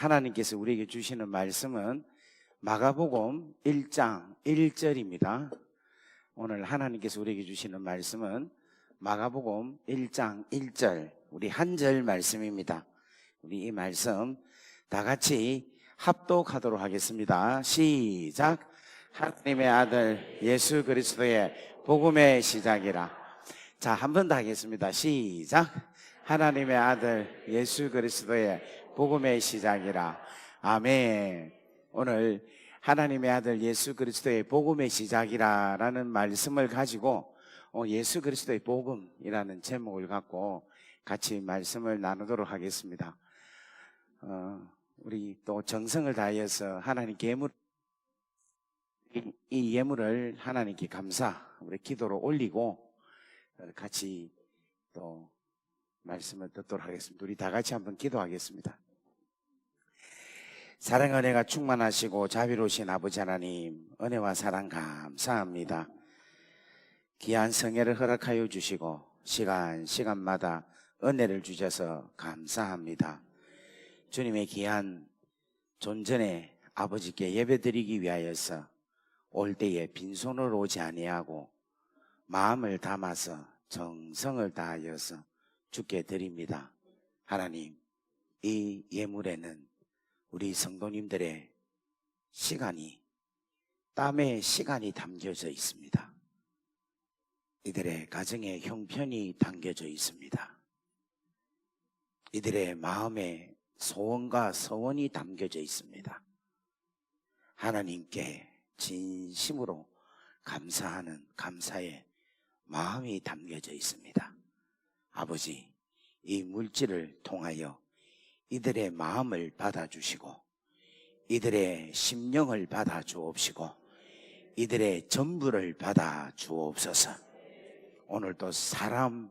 하나님께서 우리에게 주시는 말씀은 마가복음 1장 1절입니다. 오늘 하나님께서 우리에게 주시는 말씀은 마가복음 1장 1절, 우리 한 절 말씀입니다. 우리 이 말씀 다 같이 합독하도록 하겠습니다. 시작. 하나님의 아들 예수 그리스도의 복음의 시작이라. 자, 한 번 더 하겠습니다. 시작. 하나님의 아들 예수 그리스도의 복음의 시작이라. 아멘. 오늘 하나님의 아들 예수 그리스도의 복음의 시작이라 라는 말씀을 가지고 예수 그리스도의 복음이라는 제목을 갖고 같이 말씀을 나누도록 하겠습니다. 우리 또 정성을 다해서 하나님께 이 예물을 하나님께 우리 기도로 올리고 같이 또 말씀을 듣도록 하겠습니다. 우리 다 같이 한번 기도하겠습니다. 사랑 은혜가 충만하시고 자비로우신 아버지 하나님, 은혜와 사랑 감사합니다. 귀한 성회를 허락하여 주시고 시간마다 은혜를 주셔서 감사합니다. 주님의 귀한 존전에 아버지께 예배드리기 위하여서 올 때에 빈손으로 오지 아니하고 마음을 담아서 정성을 다하여서 주께 드립니다. 하나님, 이 예물에는 우리 성도님들의 시간이, 땀의 시간이 담겨져 있습니다. 이들의 가정의 형편이 담겨져 있습니다. 이들의 마음의 소원과 서원이 담겨져 있습니다. 하나님께 진심으로 감사하는 감사의 마음이 담겨져 있습니다. 아버지, 이 물질을 통하여 이들의 마음을 받아주시고 이들의 심령을 받아주옵시고 이들의 전부를 받아주옵소서. 오늘도 사람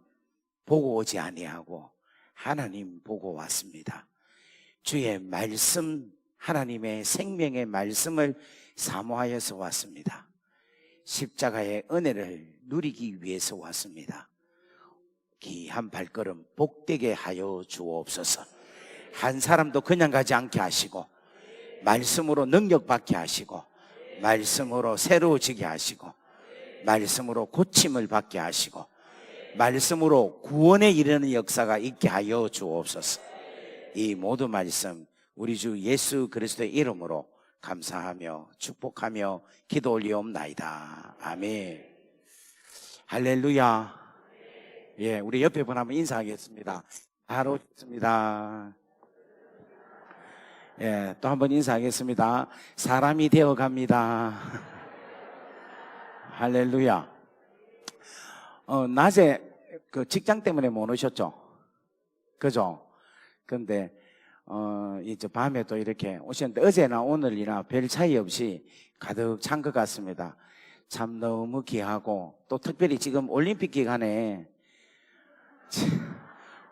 보고 오지 아니하고 하나님 보고 왔습니다. 주의 말씀, 하나님의 생명의 말씀을 사모하여서 왔습니다. 십자가의 은혜를 누리기 위해서 왔습니다. 귀한 발걸음 복되게 하여 주옵소서. 한 사람도 그냥 가지 않게 하시고 말씀으로 능력받게 하시고 말씀으로 새로워지게 하시고 말씀으로 고침을 받게 하시고 말씀으로 구원에 이르는 역사가 있게 하여 주옵소서. 이 모든 말씀 우리 주 예수 그리스도의 이름으로 감사하며 축복하며 기도 올리옵나이다. 아멘. 할렐루야. 예, 우리 옆에 분 한번 인사하겠습니다. 바로 있습니다. 예, 또 한번 인사하겠습니다. 사람이 되어 갑니다. 할렐루야. 낮에 그 직장 때문에 못 오셨죠? 그죠? 근데 이제 밤에 또 이렇게 오셨는데 어제나 오늘이나 별 차이 없이 가득 찬 것 같습니다. 참 너무 귀하고 또 특별히 지금 올림픽 기간에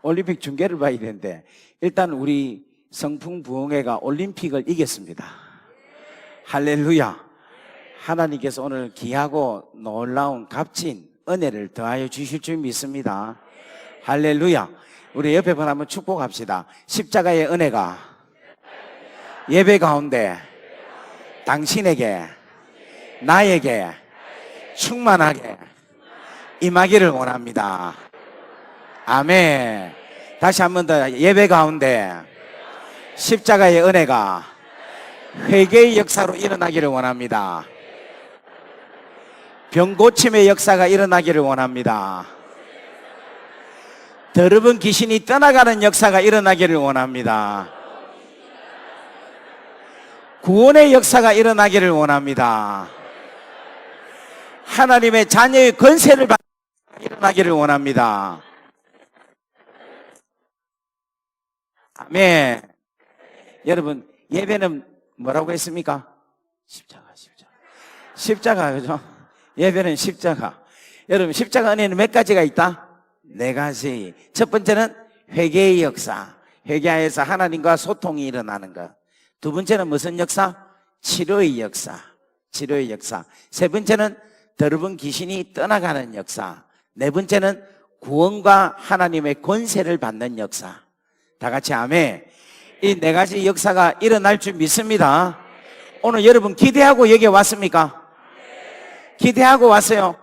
올림픽 중계를 봐야 되는데 일단 우리 성풍부흥회가 올림픽을 이겼습니다. 할렐루야. 하나님께서 오늘 귀하고 놀라운 값진 은혜를 더하여 주실 줄 믿습니다. 할렐루야. 우리 옆에 분 한번 축복합시다. 십자가의 은혜가 예배 가운데 당신에게 나에게 충만하게 임하기를 원합니다. 아멘. 다시 한 번 더. 예배 가운데 십자가의 은혜가 회개의 역사로 일어나기를 원합니다. 병고침의 역사가 일어나기를 원합니다. 더러운 귀신이 떠나가는 역사가 일어나기를 원합니다. 구원의 역사가 일어나기를 원합니다. 하나님의 자녀의 권세를 받는 일어나기를 원합니다. 아멘. 여러분, 예배는 뭐라고 했습니까? 십자가, 그죠? 예배는 십자가. 여러분, 십자가 은혜는 몇 가지가 있다? 4가지. 첫 번째는 회개의 역사. 회개하여서 하나님과 소통이 일어나는 것. 두 번째는 무슨 역사? 치료의 역사. 치료의 역사. 세 번째는 더러운 귀신이 떠나가는 역사. 네 번째는 구원과 하나님의 권세를 받는 역사. 다 같이 아멘. 이 네 가지 역사가 일어날 줄 믿습니다. 오늘 여러분 기대하고 여기 왔습니까? 기대하고 왔어요.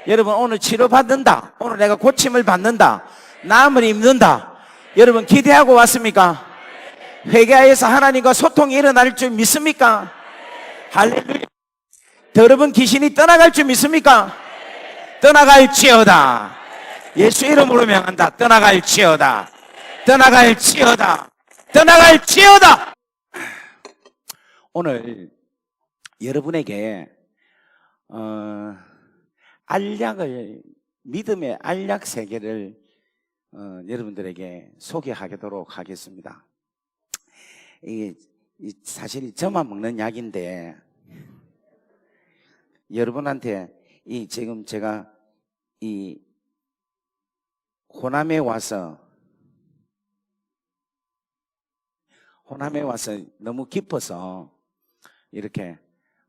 여러분 오늘 치료받는다. 오늘 내가 고침을 받는다. 나음을 입는다. 여러분 기대하고 왔습니까? 회개하여서 하나님과 소통이 일어날 줄 믿습니까? 할렐루야. 더러운 귀신이 떠나갈 줄 믿습니까? 떠나갈지어다. 예수 이름으로 명한다. 떠나갈지어다. 떠나갈지어다. 떠나갈지어다. 오늘 여러분에게 알약을, 믿음의 알약 세계를 여러분들에게 소개하도록 하겠습니다. 이게 사실 저만 먹는 약인데 여러분한테 지금 제가 호남에 와서 너무 깊어서 이렇게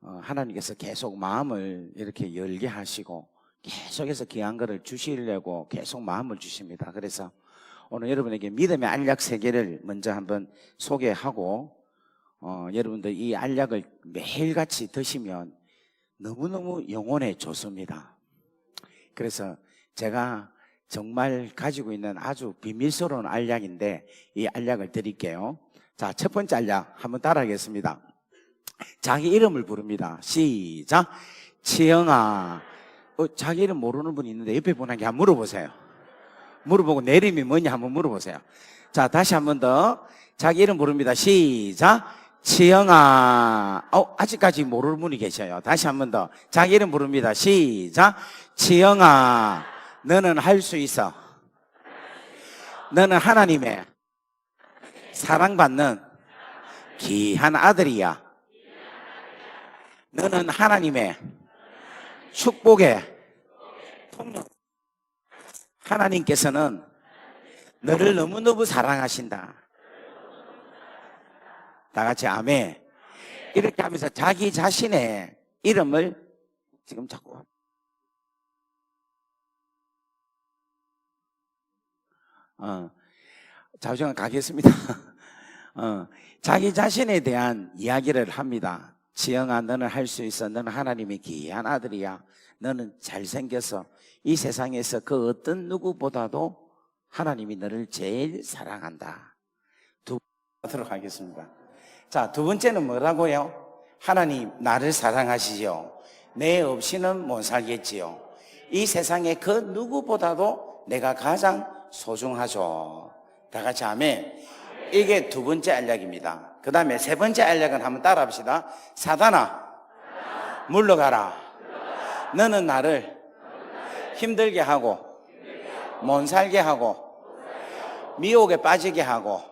하나님께서 계속 마음을 이렇게 열게 하시고 계속해서 귀한 거를 주시려고 계속 마음을 주십니다. 그래서 오늘 여러분에게 믿음의 알약 세계를 먼저 한번 소개하고 여러분들 이 알약을 매일같이 드시면 너무너무 영혼에 좋습니다. 그래서 제가 정말 가지고 있는 아주 비밀스러운 알약인데 이 알약을 드릴게요. 자, 첫 번째 알약 한번 따라하겠습니다. 자기 이름을 부릅니다. 시작. 치영아. 자기 이름 모르는 분이 있는데 옆에 분에게 한번 물어보세요. 물어보고 내 이름이 뭐냐 한번 물어보세요. 자, 다시 한번 더. 자기 이름 부릅니다. 시작. 치영아. 아직까지 모르는 분이 계셔요. 다시 한번 더. 자기 이름 부릅니다. 시작. 치영아. 너는 할 수 있어. 너는 하나님의 사랑받는 귀한 아들이야. 너는 하나님의 축복의 통로. 하나님께서는 너를 너무너무 사랑하신다. 다 같이 아멘. 이렇게 하면서 자기 자신의 이름을 지금 자꾸 잠시만 가겠습니다. 자기 자신에 대한 이야기를 합니다. 지영아, 너는 할 수 있어. 너는 하나님의 귀한 아들이야. 너는 잘생겨서 이 세상에서 그 어떤 누구보다도 하나님이 너를 제일 사랑한다. 두 번째 하도록 하겠습니다. 자, 두 번째는 뭐라고요? 하나님 나를 사랑하시죠. 내 없이는 못 살겠지요. 이 세상에 그 누구보다도 내가 가장 소중하죠. 다 같이 아멘. 이게 두 번째 알약입니다. 그 다음에 세 번째 알약은 한번 따라 합시다. 사단아, 물러가라. 너는 나를 힘들게 하고 못 살게 하고 미혹에 빠지게 하고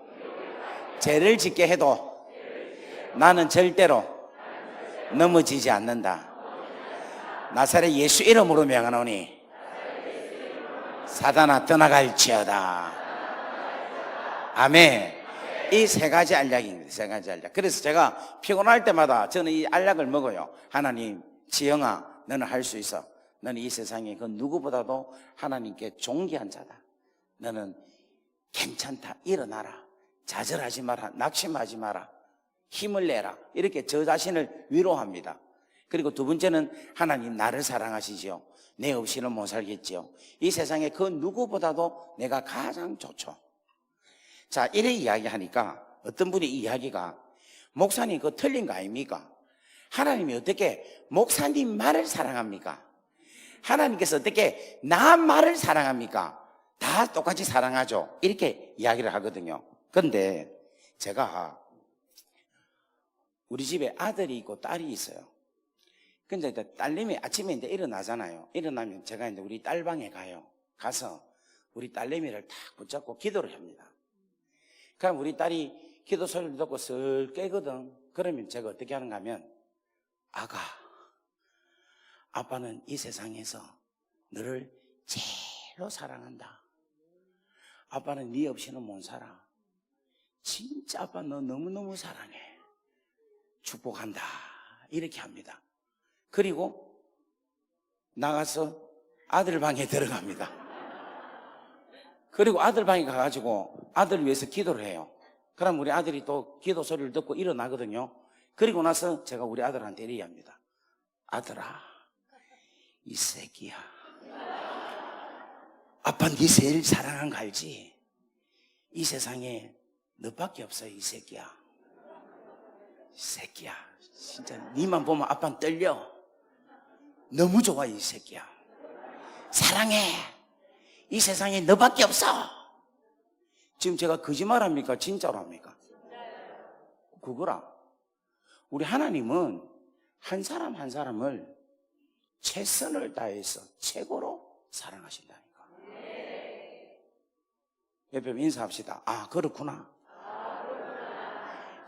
죄를 짓게 해도 나는 절대로 넘어지지 않는다. 나사렛 예수 이름으로 명하노니 사단아 떠나갈지어다. 아멘. 이 세 가지 알약입니다. 세 가지 알약. 그래서 제가 피곤할 때마다 저는 이 알약을 먹어요. 하나님, 지영아, 너는 할 수 있어. 너는 이 세상에 그 누구보다도 하나님께 존귀한 자다. 너는 괜찮다. 일어나라. 좌절하지 마라. 낙심하지 마라. 힘을 내라. 이렇게 저 자신을 위로합니다. 그리고 두 번째는 하나님 나를 사랑하시지요. 내 없이는 못 살겠지요. 이 세상에 그 누구보다도 내가 가장 좋죠. 자, 이래 이야기하니까 어떤 분이 이 이야기가 목사님 그거 틀린 거 아닙니까? 하나님이 어떻게 목사님 말을 사랑합니까? 하나님께서 어떻게 나 말을 사랑합니까? 다 똑같이 사랑하죠. 이렇게 이야기를 하거든요. 그런데 제가 우리 집에 아들이 있고 딸이 있어요. 근데 딸내미 아침에 이제 일어나잖아요. 일어나면 제가 이제 우리 딸 방에 가요. 가서 우리 딸내미를 탁 붙잡고 기도를 합니다. 그럼 우리 딸이 기도 소리를 듣고 슬 깨거든. 그러면 제가 어떻게 하는가 하면 아가, 아빠는 이 세상에서 너를 제일로 사랑한다. 아빠는 네 없이는 못 살아. 진짜 아빠 너 너무너무 사랑해. 축복한다. 이렇게 합니다. 그리고 나가서 아들 방에 들어갑니다. 그리고 아들 방에 가가지고 아들을 위해서 기도를 해요. 그럼 우리 아들이 또 기도 소리를 듣고 일어나거든요. 그리고 나서 제가 우리 아들한테 얘기합니다. 아들아, 이 새끼야, 아빠 네 제일 사랑한 거 알지? 이 세상에 너밖에 없어. 이 새끼야, 이 새끼야, 진짜 니만 보면 아빠는 떨려. 너무 좋아. 이 새끼야, 사랑해. 이 세상에 너밖에 없어. 지금 제가 거짓말합니까? 진짜로 합니까? 그거라. 우리 하나님은 한 사람 한 사람을 최선을 다해서 최고로 사랑하신다니까. 옆에 인사합시다. 아, 그렇구나.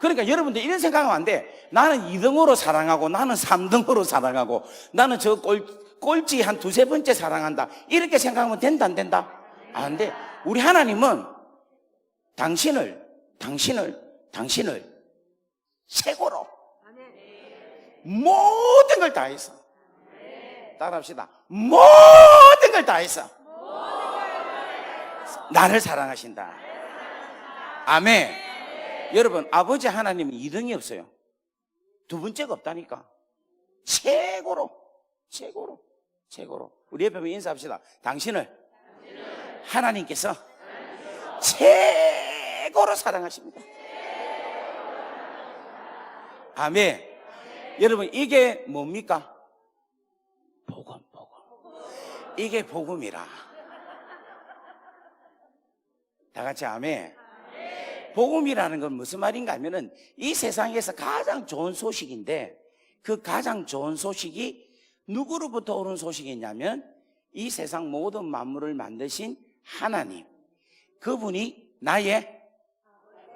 그러니까 여러분들 이런 생각하면 안 돼. 나는 2등으로 사랑하고 나는 3등으로 사랑하고 나는 저 꼴찌 한 두세 번째 사랑한다. 이렇게 생각하면 된다 안 된다? 안 돼. 우리 하나님은 당신을 최고로 모든 걸 다해서, 따라합시다. 모든 걸 다해서 나를 사랑하신다. 아멘. 여러분, 아버지 하나님은 2등이 없어요. 두 번째가 없다니까. 최고로. 우리 옆에 인사합시다. 당신을 하나님께서 최고로 사랑하십니다. 아멘. 여러분, 이게 뭡니까? 복음. 이게 복음이라. 다 같이 아멘. 복음이라는 건 무슨 말인가 하면은 이 세상에서 가장 좋은 소식인데, 그 가장 좋은 소식이 누구로부터 오는 소식이냐면 이 세상 모든 만물을 만드신 하나님, 그분이 나의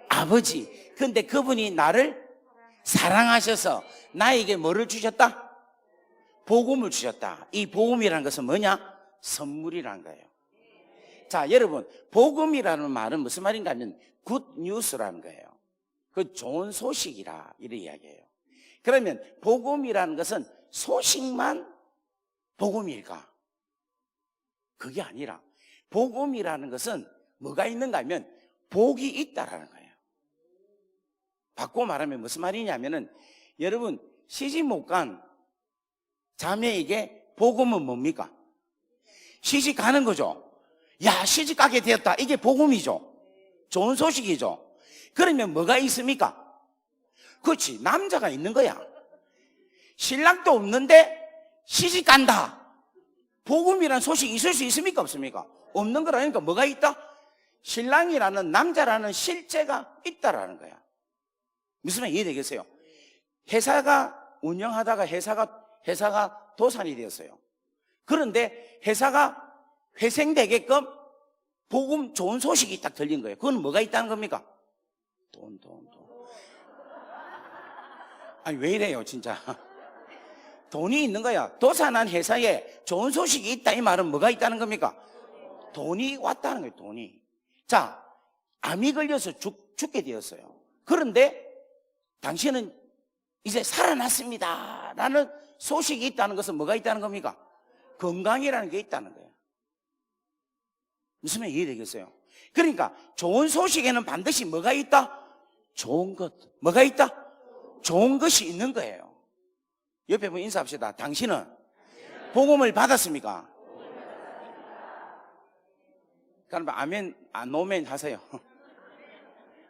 아버지. 근데 그분이 나를 사랑하셔서 나에게 뭐를 주셨다? 복음을 주셨다. 이 복음이라는 것은 뭐냐? 선물이라는 거예요. 자, 여러분, 복음이라는 말은 무슨 말인가 하면 굿뉴스라는 거예요. 그 좋은 소식이라 이런 이야기예요. 그러면 복음이라는 것은 소식만 복음일까? 그게 아니라 복음이라는 것은 뭐가 있는가 하면 복이 있다라는 거예요. 바꿔 말하면 무슨 말이냐면은, 여러분, 시집 못 간 자매에게 복음은 뭡니까? 시집 가는 거죠. 야, 시집 가게 되었다. 이게 복음이죠. 좋은 소식이죠. 그러면 뭐가 있습니까? 그렇지, 남자가 있는 거야. 신랑도 없는데 시집 간다. 복음이라는 소식이 있을 수 있습니까? 없습니까? 없는 거라니까. 뭐가 있다? 신랑이라는 남자라는 실제가 있다라는 거야. 무슨 말 이해되겠어요? 회사가 운영하다가 회사가 도산이 되었어요. 그런데 회사가 회생되게끔 복음 좋은 소식이 딱 들린 거예요. 그건 뭐가 있다는 겁니까? 돈. 아니, 왜 이래요, 진짜. 돈이 있는 거야. 도산한 회사에 좋은 소식이 있다, 이 말은 뭐가 있다는 겁니까? 돈이 왔다는 거예요, 돈이. 자, 암이 걸려서 죽게 되었어요. 그런데 당신은 이제 살아났습니다 라는 소식이 있다는 것은 뭐가 있다는 겁니까? 건강이라는 게 있다는 거예요. 무슨 말 이해되겠어요? 그러니까 좋은 소식에는 반드시 뭐가 있다? 좋은 것. 뭐가 있다? 좋은 것이 있는 거예요. 옆에 분 인사합시다. 당신은 복음을 받았습니까? 그럼 아멘, 노멘 하세요.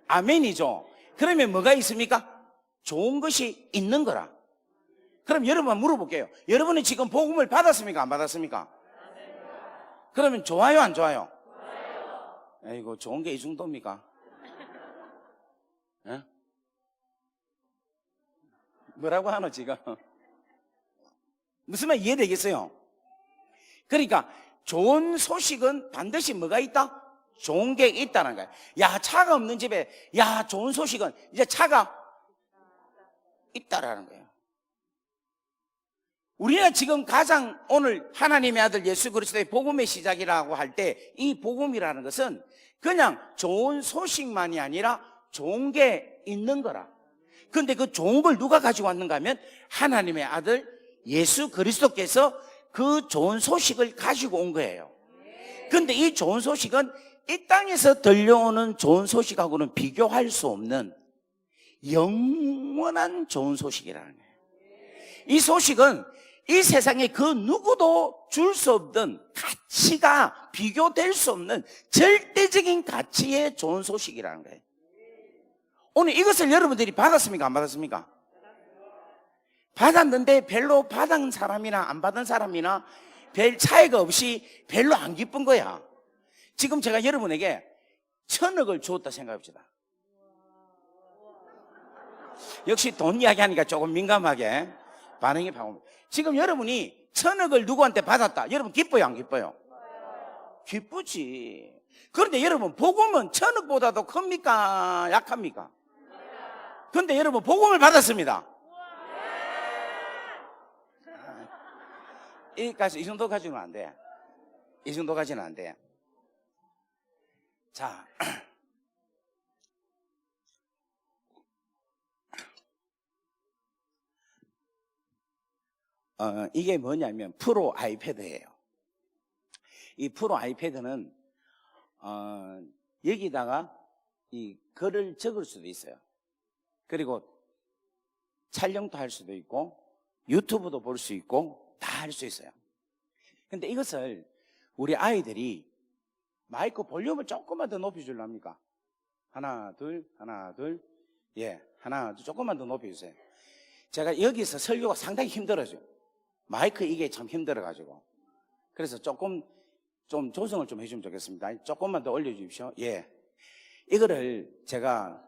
아멘이죠. 그러면 뭐가 있습니까? 좋은 것이 있는 거라. 그럼 여러분 물어볼게요. 여러분은 지금 복음을 받았습니까? 안 받았습니까? 그러면 좋아요, 안 좋아요? 아이고, 좋은 게 이 정도입니까? 에? 뭐라고 하노 지금? 무슨 말 이해되겠어요? 그러니까 좋은 소식은 반드시 뭐가 있다? 좋은 게 있다는 거예요. 야, 차가 없는 집에, 야, 좋은 소식은 이제 차가 있다라는 거예요. 우리가 지금 가장 오늘 하나님의 아들 예수 그리스도의 복음의 시작이라고 할 때, 이 복음이라는 것은 그냥 좋은 소식만이 아니라 좋은 게 있는 거라. 근데 그 좋은 걸 누가 가지고 왔는가 하면 하나님의 아들 예수 그리스도께서 그 좋은 소식을 가지고 온 거예요. 근데 이 좋은 소식은 이 땅에서 들려오는 좋은 소식하고는 비교할 수 없는 영원한 좋은 소식이라는 거예요. 이 소식은 이 세상에 그 누구도 줄 수 없던 가치가 비교될 수 없는 절대적인 가치의 좋은 소식이라는 거예요. 오늘 이것을 여러분들이 받았습니까? 안 받았습니까? 받았는데 별로 받은 사람이나 안 받은 사람이나 별 차이가 없이 별로 안 기쁜 거야. 지금 제가 여러분에게 1,000억을 주었다 생각합시다. 역시 돈 이야기하니까 조금 민감하게 반응이 바옵니다. 지금 여러분이 1,000억을 누구한테 받았다. 여러분 기뻐요, 안 기뻐요? 기쁘지. 그런데 여러분 복음은 1,000억보다도 큽니까? 약합니까? 그런데 여러분 복음을 받았습니다. 이 정도 가지고는 안 돼. 이 정도 가지는 안 돼. 자, 이게 뭐냐면 프로 아이패드예요. 이 프로 아이패드는 여기다가 이 글을 적을 수도 있어요. 그리고 촬영도 할 수도 있고 유튜브도 볼 수 있고 다 할 수 있어요. 근데 이것을 우리 아이들이 마이크 볼륨을 조금만 더 높여줄랍니까? 하나 둘 하나 둘, 예, 하나 둘, 조금만 더 높여주세요. 제가 여기서 설교가 상당히 힘들어져요. 마이크 이게 참 힘들어가지고. 그래서 조금 좀 조정을 좀 해주면 좋겠습니다. 조금만 더 올려주십시오. 예, 이거를 제가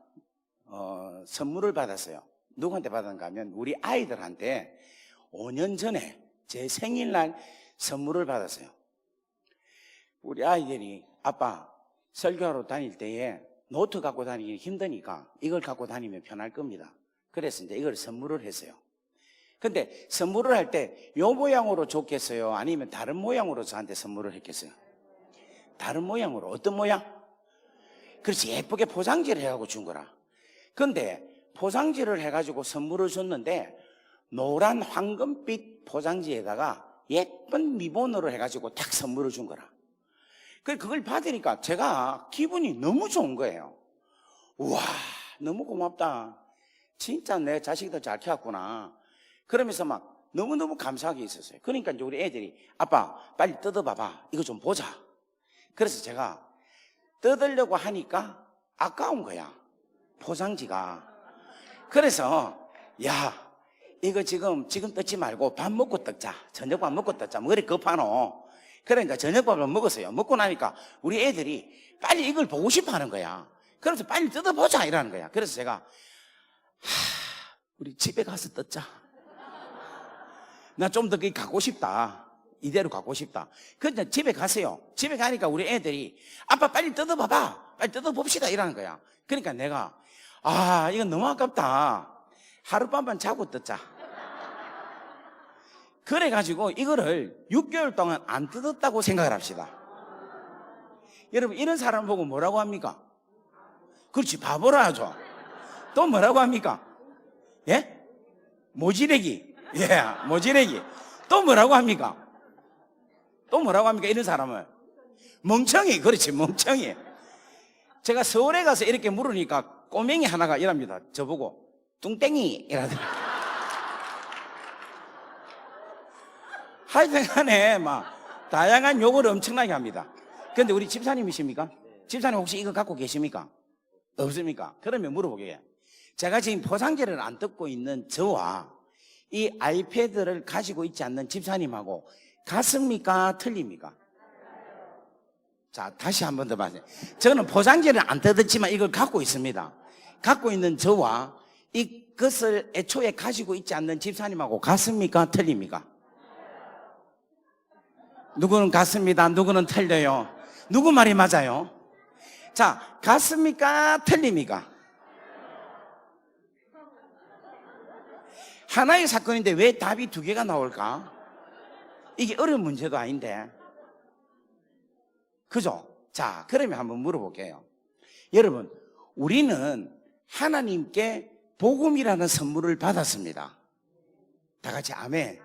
선물을 받았어요. 누구한테 받았는가 하면 우리 아이들한테 5년 전에 제 생일날 선물을 받았어요. 우리 아이들이 아빠 설교하러 다닐 때에 노트 갖고 다니기 힘드니까 이걸 갖고 다니면 편할 겁니다. 그래서 이제 이걸 선물을 했어요. 근데 선물을 할 때 요 모양으로 줬겠어요? 아니면 다른 모양으로 저한테 선물을 했겠어요? 다른 모양으로. 어떤 모양? 그렇지, 예쁘게 포장지를 해가지고 준 거라. 근데 포장지를 해가지고 선물을 줬는데 노란 황금빛 포장지에다가 예쁜 리본으로 해가지고 딱 선물을 준 거라. 그걸 받으니까 제가 기분이 너무 좋은 거예요. 우와, 너무 고맙다. 진짜 내 자식들 잘 키웠구나. 그러면서 막 너무너무 감사하게 있었어요. 그러니까 이제 우리 애들이 아빠 빨리 뜯어봐봐, 이거 좀 보자. 그래서 제가 뜯으려고 하니까 아까운 거야, 포장지가. 그래서 야, 이거 지금 뜯지 말고 밥 먹고 뜯자. 저녁밥 먹고 뜯자. 뭐 그래 급하노. 그러니까 저녁밥을 먹었어요. 먹고 나니까 우리 애들이 빨리 이걸 보고 싶어 하는 거야. 그래서 빨리 뜯어보자 이러는 거야. 그래서 제가 우리 집에 가서 뜯자. 나 좀 더 갖고 싶다. 이대로 갖고 싶다. 그런데 집에 가세요. 집에 가니까 우리 애들이 아빠 빨리 뜯어봐봐. 빨리 뜯어봅시다 이러는 거야. 그러니까 내가 이건 너무 아깝다. 하룻밤만 자고 뜯자. 그래가지고 이거를 6개월 동안 안 뜯었다고 생각을 합시다. 여러분 이런 사람 보고 뭐라고 합니까? 그렇지, 바보라 하죠. 또 뭐라고 합니까? 예? 모지래기. 예, 모지래기. 또 뭐라고 합니까? 또 뭐라고 합니까? 이런 사람을 멍청이. 그렇지, 멍청이. 제가 서울에 가서 이렇게 물으니까 꼬맹이 하나가 이랍니다. 저보고 뚱땡이 이라더라고요. 하여튼간에 막 다양한 욕을 엄청나게 합니다. 그런데 우리 집사님이십니까? 집사님 혹시 이거 갖고 계십니까? 없습니까? 그러면 물어보게요. 제가 지금 포장지를 안 뜯고 있는 저와 이 아이패드를 가지고 있지 않는 집사님하고 같습니까? 틀립니까? 자, 다시 한 번 더 봐세요. 저는 포장지를 안 뜯었지만 이걸 갖고 있습니다. 갖고 있는 저와 이것을 애초에 가지고 있지 않는 집사님하고 같습니까? 틀립니까? 누구는 같습니다. 누구는 틀려요. 누구 말이 맞아요? 자, 같습니까? 틀립니까? 하나의 사건인데 왜 답이 두 개가 나올까? 이게 어려운 문제도 아닌데. 그죠? 자, 그러면 한번 물어볼게요. 여러분, 우리는 하나님께 복음이라는 선물을 받았습니다. 다 같이 아멘.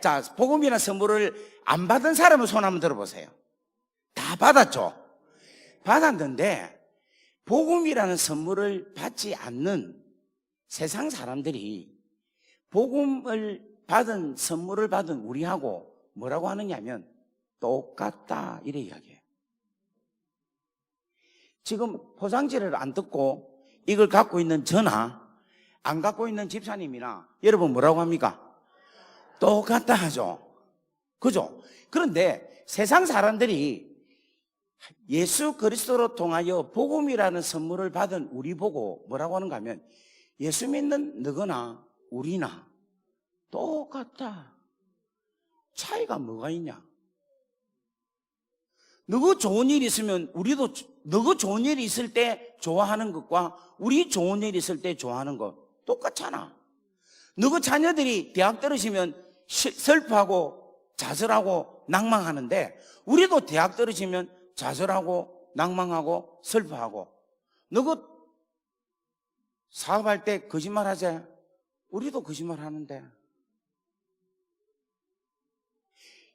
자, 복음이라는 선물을 안 받은 사람은 손 한번 들어보세요. 다 받았죠? 받았는데 복음이라는 선물을 받지 않는 세상 사람들이 복음을 받은 선물을 받은 우리하고 뭐라고 하느냐면 똑같다 이래 이야기해요. 지금 포장지를 안 뜯고 이걸 갖고 있는 저나 안 갖고 있는 집사님이나 여러분 뭐라고 합니까? 똑같다 하죠. 그죠? 그런데 세상 사람들이 예수 그리스도로 통하여 복음이라는 선물을 받은 우리 보고 뭐라고 하는가 하면 예수 믿는 너거나 우리나 똑같다. 차이가 뭐가 있냐? 너가 좋은 일이 있으면 우리도 너가 좋은 일이 있을 때 좋아하는 것과 우리 좋은 일이 있을 때 좋아하는 것 똑같잖아. 너가 자녀들이 대학 떨어지면 슬퍼하고 좌절하고 낭망하는데 우리도 대학 떨어지면 좌절하고 낭망하고 슬퍼하고 너가 사업할 때 거짓말하지? 우리도 거짓말하는데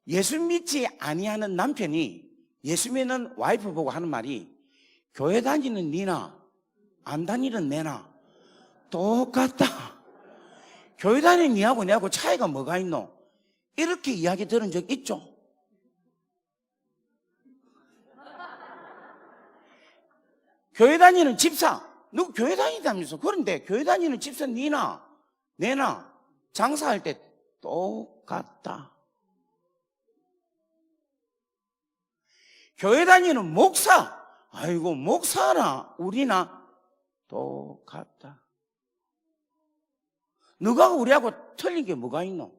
예수 믿지 아니하는 남편이 예수 믿는 와이프 보고 하는 말이 교회 다니는 니나 안 다니는 내나 똑같다. 교회 다니는 니하고 내하고 차이가 뭐가 있노? 이렇게 이야기 들은 적 있죠? 교회 다니는 집사, 누구 교회 다니다면서. 그런데 교회 다니는 집사 니나 내나 장사할 때 똑같다. 교회 다니는 목사, 아이고 목사나 우리나 똑같다. 누가 우리하고 틀린 게 뭐가 있노?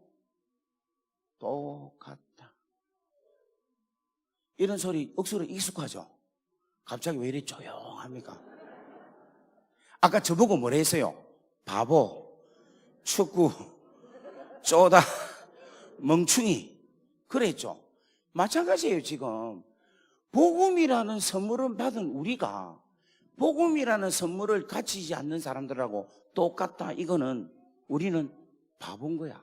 똑같다. 이런 소리 억수로 익숙하죠? 갑자기 왜 이리 조용합니까? 아까 저보고 뭐라 했어요? 바보, 축구, 쪼다, 멍충이 그랬죠? 마찬가지예요. 지금 복음이라는 선물을 받은 우리가 복음이라는 선물을 가지지 않는 사람들하고 똑같다. 이거는 우리는 바본 거야.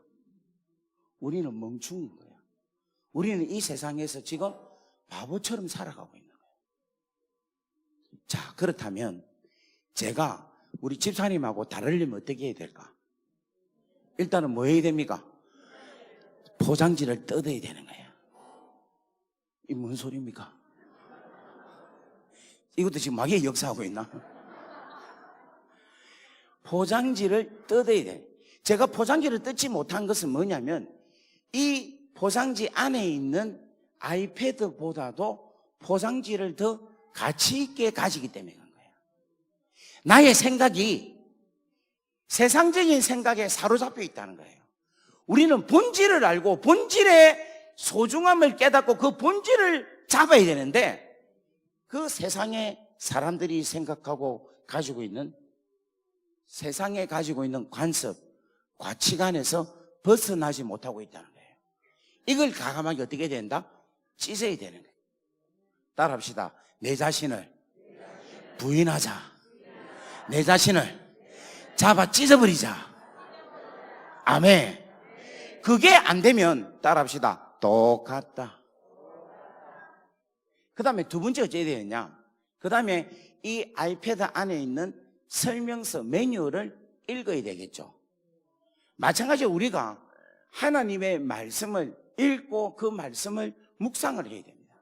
우리는 멍충인 거야. 우리는 이 세상에서 지금 바보처럼 살아가고 있는 거야. 자, 그렇다면 제가 우리 집사님하고 다르려면 어떻게 해야 될까? 일단은 뭐 해야 됩니까? 포장지를 뜯어야 되는 거야. 이 뭔 소리입니까? 이것도 지금 마귀의 역사하고 있나? 포장지를 뜯어야 돼. 제가 포장지를 뜯지 못한 것은 뭐냐면 이 포장지 안에 있는 아이패드보다도 포장지를 더 가치 있게 가지기 때문에 그런 거예요. 나의 생각이 세상적인 생각에 사로잡혀 있다는 거예요. 우리는 본질을 알고 본질의 소중함을 깨닫고 그 본질을 잡아야 되는데 그 세상에 사람들이 생각하고 가지고 있는 세상에 가지고 있는 관습, 가치관에서 벗어나지 못하고 있다는 거예요. 이걸 과감하게 어떻게 된다? 찢어야 되는 거예요. 따라합시다. 내 자신을 부인하자. 내 자신을 잡아 찢어버리자. 아멘. 그게 안 되면 따라합시다. 똑같다. 그 다음에 두 번째 어찌해야 되느냐? 그 다음에 이 아이패드 안에 있는 설명서 매뉴얼을 읽어야 되겠죠. 마찬가지로 우리가 하나님의 말씀을 읽고 그 말씀을 묵상을 해야 됩니다.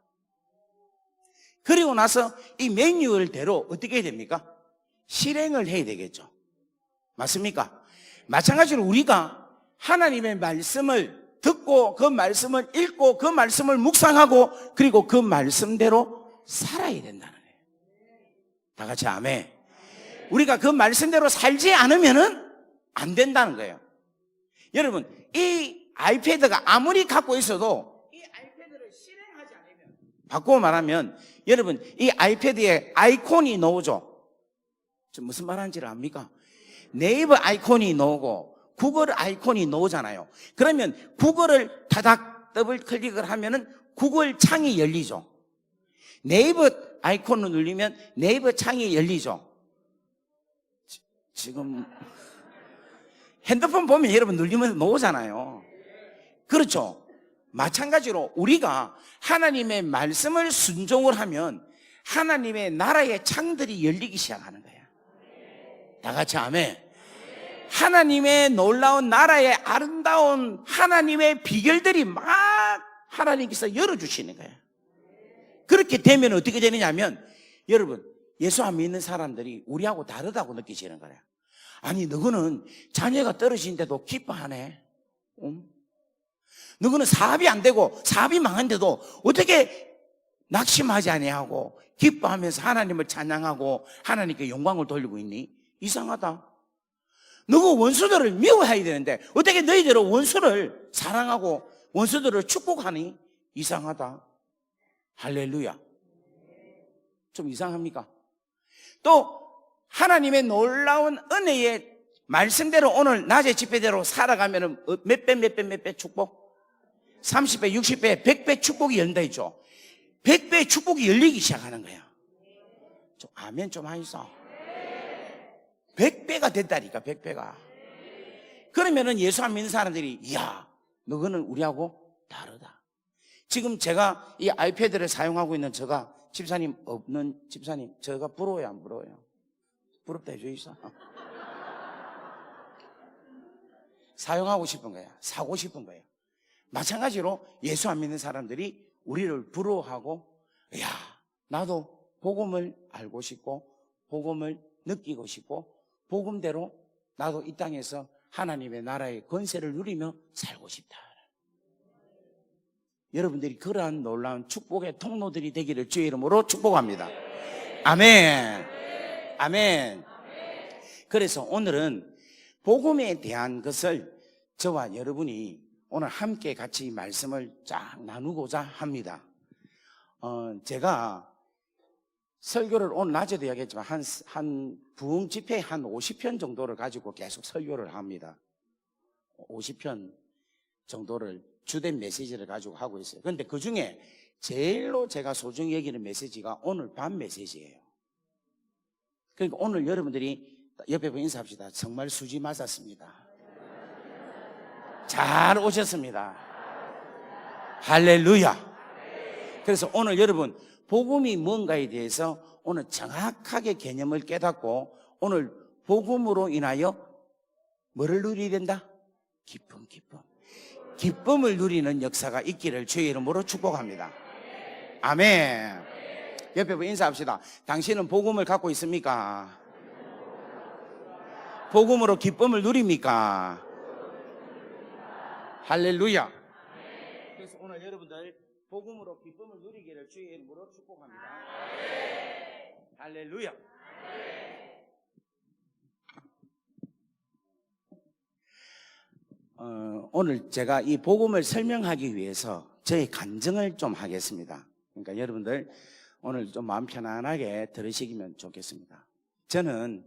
그리고 나서 이 매뉴얼대로 어떻게 해야 됩니까? 실행을 해야 되겠죠. 맞습니까? 마찬가지로 우리가 하나님의 말씀을 듣고 그 말씀을 읽고 그 말씀을 묵상하고 그리고 그 말씀대로 살아야 된다는 거예요. 다 같이 아멘. 우리가 그 말씀대로 살지 않으면은 안 된다는 거예요. 여러분, 이 아이패드가 아무리 갖고 있어도 이 아이패드를 실행하지 않으면, 바꾸어 말하면 여러분 이 아이패드에 아이콘이 나오죠. 저 무슨 말하는지를 압니까? 네이버 아이콘이 나오고 구글 아이콘이 나오잖아요. 그러면 구글을 타닥 더블 클릭을 하면은 구글 창이 열리죠. 네이버 아이콘을 누르면 네이버 창이 열리죠. 지금 핸드폰 보면 여러분 누르면 나오잖아요. 그렇죠. 마찬가지로 우리가 하나님의 말씀을 순종을 하면 하나님의 나라의 창들이 열리기 시작하는 거야. 다 같이 아멘. 하나님의 놀라운 나라의 아름다운 하나님의 비결들이 막 하나님께서 열어주시는 거야. 그렇게 되면 어떻게 되느냐면, 여러분, 예수 안 믿는 사람들이 우리하고 다르다고 느끼시는 거야. 아니, 너는 자녀가 떨어지는데도 기뻐하네. 너는 사업이 안 되고 사업이 망한데도 어떻게 낙심하지 아니하고 기뻐하면서 하나님을 찬양하고 하나님께 영광을 돌리고 있니? 이상하다. 너가 원수들을 미워해야 되는데 어떻게 너희들은 원수를 사랑하고 원수들을 축복하니? 이상하다. 할렐루야. 좀 이상합니까? 또 하나님의 놀라운 은혜의 말씀대로 오늘 낮에 집회대로 살아가면 몇 배 축복? 30배, 60배, 100배 축복이 열린다 했죠. 100배 축복이 열리기 시작하는 거야. 좀 아멘 좀 하이소. 100배가 됐다니까, 100배가. 그러면은 예수 안 믿는 사람들이, 이야, 너는 우리하고 다르다. 지금 제가 이 아이패드를 사용하고 있는 저가 집사님 없는 집사님, 저가 부러워요, 안 부러워요? 부럽다 해주이소. 사용하고 싶은 거야. 사고 싶은 거예요. 마찬가지로 예수 안 믿는 사람들이 우리를 부러워하고, 야, 나도 복음을 알고 싶고 복음을 느끼고 싶고 복음대로 나도 이 땅에서 하나님의 나라의 권세를 누리며 살고 싶다. 여러분들이 그러한 놀라운 축복의 통로들이 되기를 주의 이름으로 축복합니다. 아멘. 아멘. 그래서 오늘은 복음에 대한 것을 저와 여러분이 오늘 함께 같이 말씀을 쫙 나누고자 합니다. 제가 설교를 오늘 낮에도 이야기했지만 한 부흥 집회 한 50편 정도를 가지고 계속 설교를 합니다. 50편 정도를 주된 메시지를 가지고 하고 있어요. 그런데 그 중에 제일로 제가 소중히 여기는 메시지가 오늘 밤 메시지예요. 그러니까 오늘 여러분들이 옆에 보고 인사합시다. 정말 수지 맞았습니다. 잘 오셨습니다. 할렐루야. 그래서 오늘 여러분 복음이 뭔가에 대해서 오늘 정확하게 개념을 깨닫고 오늘 복음으로 인하여 뭐를 누리게 된다? 기쁨을 누리는 역사가 있기를 주의 이름으로 축복합니다. 아멘. 옆에 보고 인사합시다. 당신은 복음을 갖고 있습니까? 복음으로 기쁨을 누립니까? 할렐루야. 그래서 오늘 여러분들 복음으로 기쁨을 누리기를 주의 이름으로 축복합니다. 할렐루야. 오늘 제가 이 복음을 설명하기 위해서 저의 간증을 좀 하겠습니다. 그러니까 여러분들 오늘 좀 마음 편안하게 들으시면 좋겠습니다. 저는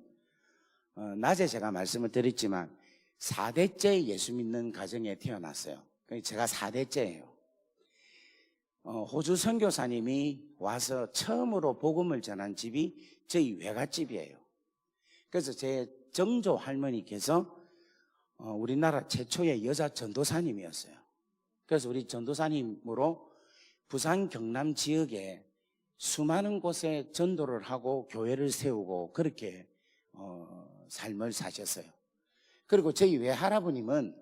낮에 제가 말씀을 드렸지만 4대째 예수 믿는 가정에 태어났어요. 제가 4대째예요. 호주 선교사님이 와서 처음으로 복음을 전한 집이 저희 외갓집이에요. 그래서 제 정조 할머니께서 우리나라 최초의 여자 전도사님이었어요. 그래서 우리 전도사님으로 부산 경남 지역에 수많은 곳에 전도를 하고 교회를 세우고 그렇게 삶을 사셨어요. 그리고 저희 외할아버님은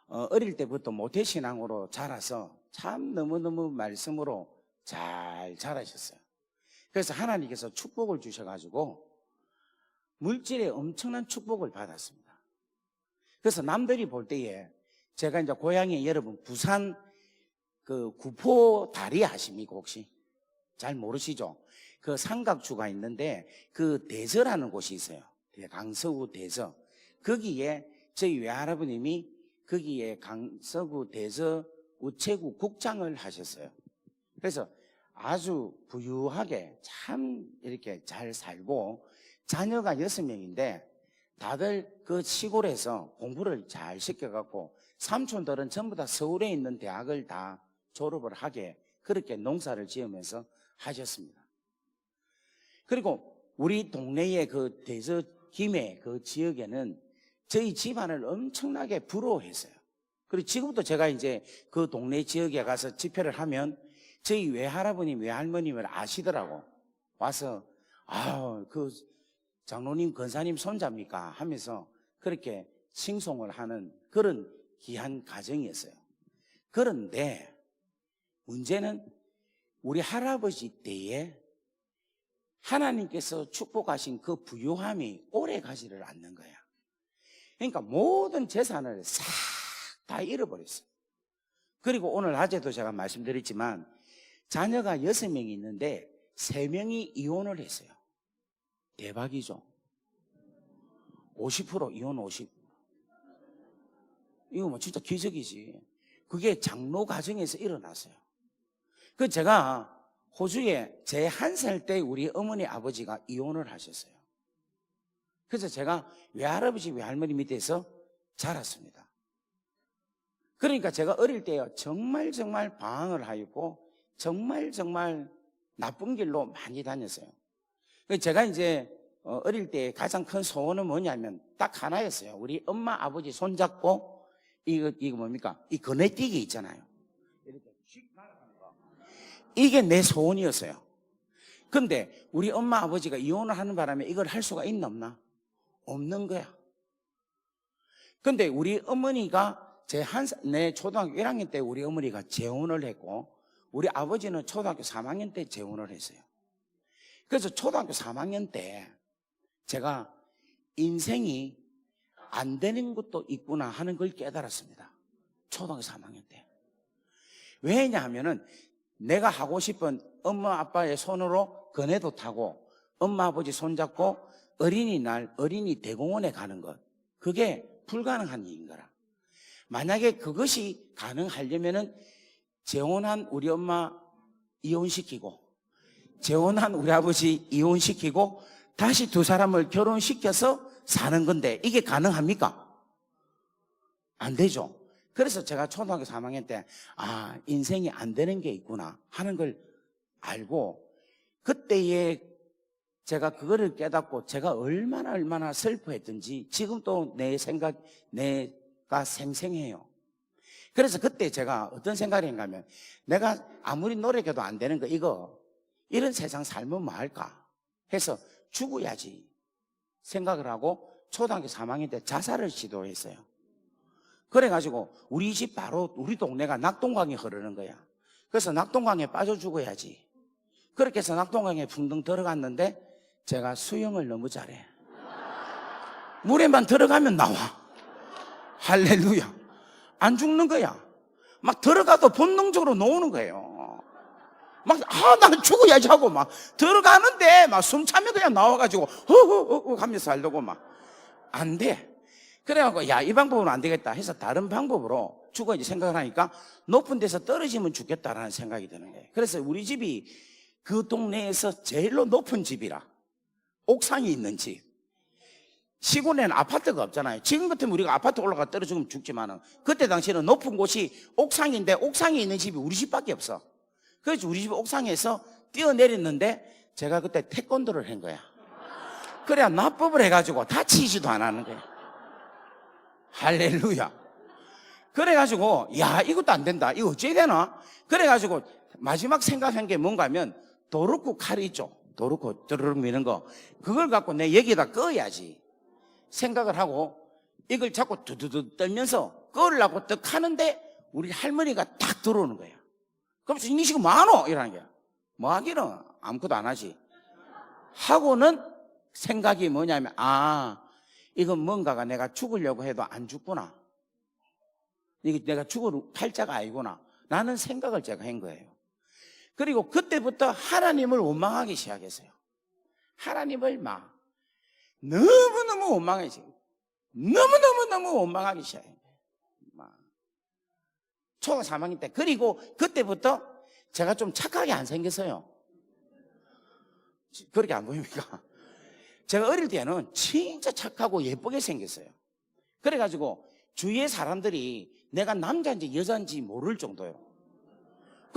어릴 때부터 모태신앙으로 자라서 참 너무너무 말씀으로 잘 자라셨어요. 그래서 하나님께서 축복을 주셔가지고 물질에 엄청난 축복을 받았습니다. 그래서 남들이 볼 때에 제가 이제 고향이 여러분 부산 그 구포 다리 아십니까 혹시? 잘 모르시죠? 그 삼각주가 있는데 그 대저라는 곳이 있어요. 강서구 대저. 거기에 저희 외할아버님이 거기에 강서구 대저 우체국 국장을 하셨어요. 그래서 아주 부유하게 참 이렇게 잘 살고 자녀가 6명인데 다들 그 시골에서 공부를 잘 시켜갖고 삼촌들은 전부 다 서울에 있는 대학을 다 졸업을 하게 그렇게 농사를 지으면서 하셨습니다. 그리고 우리 동네의 그 대저 김해 그 지역에는 저희 집안을 엄청나게 부러워했어요. 그리고 지금도 제가 이제 그 동네 지역에 가서 집회를 하면 저희 외할아버님, 외할머님을 아시더라고. 와서 그 장로님, 권사님 손자입니까? 하면서 그렇게 칭송을 하는 그런 귀한 가정이었어요. 그런데 문제는 우리 할아버지 때에 하나님께서 축복하신 그 부유함이 오래 가지를 않는 거야. 그러니까 모든 재산을 싹 다 잃어버렸어요. 그리고 오늘 낮에도 제가 말씀드렸지만 자녀가 6명이 있는데 3명이 이혼을 했어요. 대박이죠. 50% 이혼 50%. 이거 뭐 진짜 기적이지. 그게 장로 가정에서 일어났어요. 그 제가 호주에 제 1살 때 우리 어머니 아버지가 이혼을 하셨어요. 그래서 제가 외할아버지 외할머니 밑에서 자랐습니다. 그러니까 제가 어릴 때요 정말 방황을 하였고 정말 나쁜 길로 많이 다녔어요. 제가 이제 어릴 때 가장 큰 소원은 뭐냐면 딱 하나였어요. 우리 엄마 아버지 손잡고 이거 뭡니까? 이 거네뛰기 있잖아요. 이렇게 휙 날아가는 거. 이게 내 소원이었어요. 근데 우리 엄마 아버지가 이혼을 하는 바람에 이걸 할 수가 있나 없나? 없는 거야. 근데 우리 어머니가 내 초등학교 1학년 때 우리 어머니가 재혼을 했고 우리 아버지는 초등학교 3학년 때 재혼을 했어요. 그래서 초등학교 3학년 때 제가 인생이 안 되는 것도 있구나 하는 걸 깨달았습니다. 초등학교 3학년 때. 왜냐하면은 내가 하고 싶은 엄마 아빠의 손으로 그네도 타고 엄마 아버지 손잡고 어린이날 어린이 대공원에 가는 것, 그게 불가능한 일인 거라. 만약에 그것이 가능하려면은 재혼한 우리 엄마 이혼시키고 재혼한 우리 아버지 이혼시키고 다시 두 사람을 결혼시켜서 사는 건데 이게 가능합니까? 안 되죠. 그래서 제가 초등학교 3학년 때 인생이 안 되는 게 있구나 하는 걸 알고 그때에 제가 그거를 깨닫고 제가 얼마나 슬퍼했던지 지금도 내가 생생해요. 그래서 그때 제가 어떤 생각이 있는가 하면 내가 아무리 노력해도 안 되는 거 이런 세상 살면 뭐 할까 해서 죽어야지 생각을 하고 초등학교 3학년 때 자살을 시도했어요. 그래가지고 우리 집 바로 우리 동네가 낙동강이 흐르는 거야. 그래서 낙동강에 빠져 죽어야지. 그렇게 해서 낙동강에 붕덩 들어갔는데 제가 수영을 너무 잘해. 물에만 들어가면 나와. 할렐루야. 안 죽는 거야. 막 들어가도 본능적으로 나오는 거예요. 나는 죽어야지 하고 막 들어가는데 막 숨 차면 그냥 나와가지고 허허허 하면서 살려고 안 돼. 그래갖고 이 방법은 안 되겠다 해서 다른 방법으로 죽어야지 생각을 하니까 높은 데서 떨어지면 죽겠다라는 생각이 드는 거예요. 그래서 우리 집이 그 동네에서 제일로 높은 집이라 옥상이 있는 집. 시골에는 아파트가 없잖아요. 지금 같으면 우리가 아파트 올라가 떨어지면 죽지만은 그때 당시에는 높은 곳이 옥상인데 옥상에 있는 집이 우리 집밖에 없어. 그래서 우리 집 옥상에서 뛰어내렸는데 제가 그때 태권도를 한 거야. 그래야 납법을 해가지고 다치지도 안 하는 거야. 할렐루야. 그래가지고 이것도 안 된다. 이거 어찌해야 되나? 그래가지고 마지막 생각한 게 뭔가 하면 도루쿠 칼 있죠. 도루쿠 드르륵 미는 거. 그걸 갖고 내 여기에다 꺼야지 생각을 하고 이걸 자꾸 두두두 떨면서 꺼으려고 떡 하는데 우리 할머니가 딱 들어오는 거야. 그럼 이 지금 뭐하노? 이러는 거야. 뭐 하기는 아무것도 안 하지 하고는 생각이 뭐냐면 이건 뭔가가 내가 죽으려고 해도 안 죽구나. 이게 내가 죽을 팔자가 아니구나 라는 생각을 제가 한 거예요. 그리고 그때부터 하나님을 원망하기 시작했어요. 하나님을 너무너무 원망하기 너무너무 원망하기 시작해요. 초등 3학년 때. 그리고 그때부터 제가 좀 착하게 안 생겼어요. 그렇게 안 보입니까? 제가 어릴 때는 진짜 착하고 예쁘게 생겼어요. 그래가지고 주위의 사람들이 내가 남자인지 여자인지 모를 정도예요.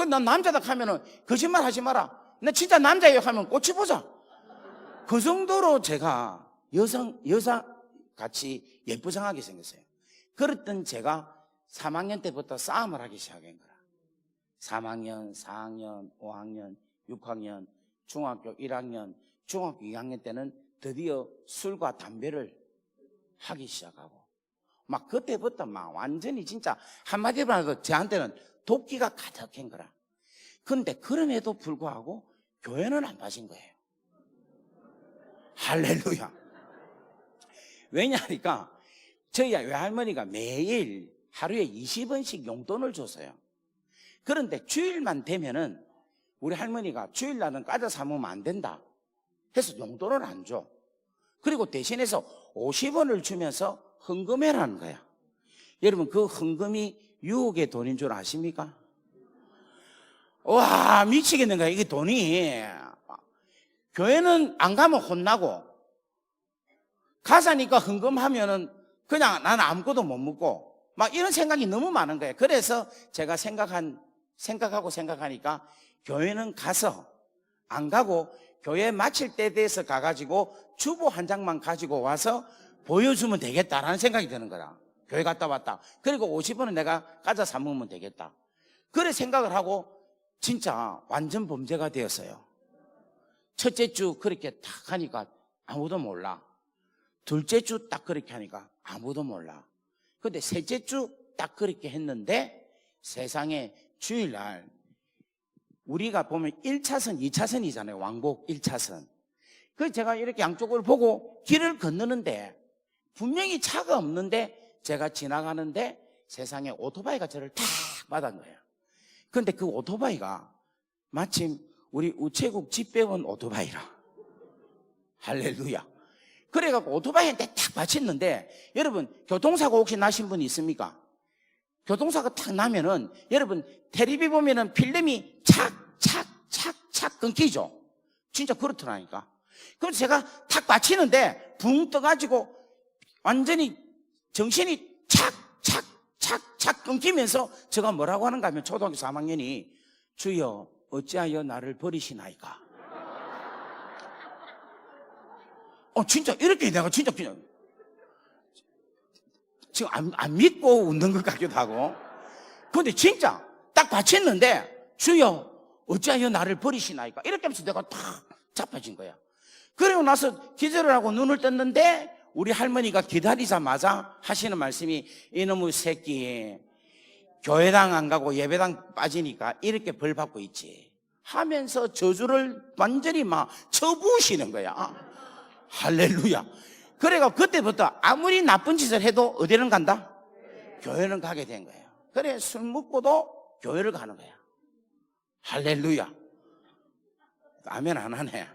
난 남자다 하면은 거짓말 하지 마라. 나 진짜 남자예요 하면 꽃이 보자. 그 정도로 제가 여자 같이 예쁘장하게 생겼어요. 그랬던 제가 3학년 때부터 싸움을 하기 시작한 거라. 3학년, 4학년, 5학년, 6학년, 중학교 1학년, 중학교 2학년 때는 드디어 술과 담배를 하기 시작하고 막 그때부터 막 완전히 진짜 한마디로 하고 저한테는 도끼가 가득한 거라. 그런데 그럼에도 불구하고 교회는 안 빠진 거예요. 할렐루야. 왜냐하니까 저희 외할머니가 매일 하루에 20원씩 용돈을 줬어요. 그런데 주일만 되면은 우리 할머니가 주일날은 과자 사 먹으면 안 된다 해서 용돈을 안 줘. 그리고 대신해서 50원을 주면서 헌금해라는 거야. 여러분 그 헌금이 유혹의 돈인 줄 아십니까? 와 미치겠는 거야. 이게 돈이 교회는 안 가면 혼나고 가자니까 헌금하면은 그냥 나는 아무것도 못 먹고 막 이런 생각이 너무 많은 거예요. 그래서 제가 생각하니까 교회는 가서 안 가고 교회 마칠 때 돼서 가가지고 주보 한 장만 가지고 와서 보여주면 되겠다라는 생각이 드는 거라. 교회 갔다 왔다. 그리고 50원은 내가 과자 사 먹으면 되겠다. 그래 생각을 하고 진짜 완전 범죄가 되었어요. 첫째 주 그렇게 딱 하니까 아무도 몰라. 둘째 주 딱 그렇게 하니까 아무도 몰라. 근데 셋째 주 딱 그렇게 했는데 세상에 주일날 우리가 보면 1차선, 2차선이잖아요. 왕복 1차선. 그래서 제가 이렇게 양쪽을 보고 길을 건너는데 분명히 차가 없는데 제가 지나가는데 세상에 오토바이가 저를 탁 받은 거예요. 그런데 그 오토바이가 마침 우리 우체국 집배원 오토바이라. 할렐루야. 그래갖고 오토바이한테 탁 받쳤는데 여러분 교통사고 혹시 나신 분 있습니까? 교통사고 탁 나면은 여러분 텔레비 보면은 필름이 착 끊기죠. 진짜 그렇더라니까. 그래서 제가 탁 받치는데 붕 떠가지고 완전히 정신이 착 끊기면서 제가 뭐라고 하는가 하면 초등학교 3학년이 주여 어찌하여 나를 버리시나이까. 진짜 이렇게 내가 진짜 그냥 지금 안 믿고 웃는 것 같기도 하고. 근데 진짜 딱 받쳤는데 주여 어찌하여 나를 버리시나이까 이렇게 하면서 내가 탁 자빠진 거야. 그리고 나서 기절을 하고 눈을 떴는데 우리 할머니가 기다리자마자 하시는 말씀이 이놈의 새끼 교회당 안 가고 예배당 빠지니까 이렇게 벌 받고 있지 하면서 저주를 완전히 막 쳐부으시는 거야. 할렐루야. 그래가 그때부터 아무리 나쁜 짓을 해도 어디는 간다? 교회는 가게 된 거예요. 그래 술 먹고도 교회를 가는 거야. 할렐루야. 아멘 안 하네.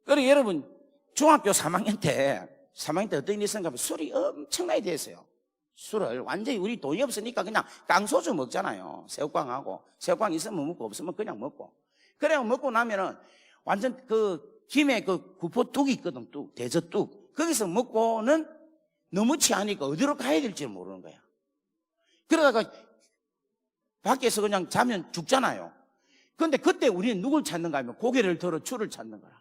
그래 여러분 중학교 3학년 때 어떤 일이 있었는가 하면 술이 엄청나게 됐어요. 술을 완전히 우리 돈이 없으니까 그냥 깡소주 먹잖아요. 새우깡하고 새우깡 있으면 먹고 없으면 그냥 먹고. 그래 먹고 나면은 완전 그 김에 그 구포 뚝이 있거든. 뚝 대저뚝 거기서 먹고는 너무 취하니까 어디로 가야 될지 모르는 거야. 그러다가 밖에서 그냥 자면 죽잖아요. 그런데 그때 우리는 누굴 찾는가 하면 고개를 들어 주를 찾는 거야.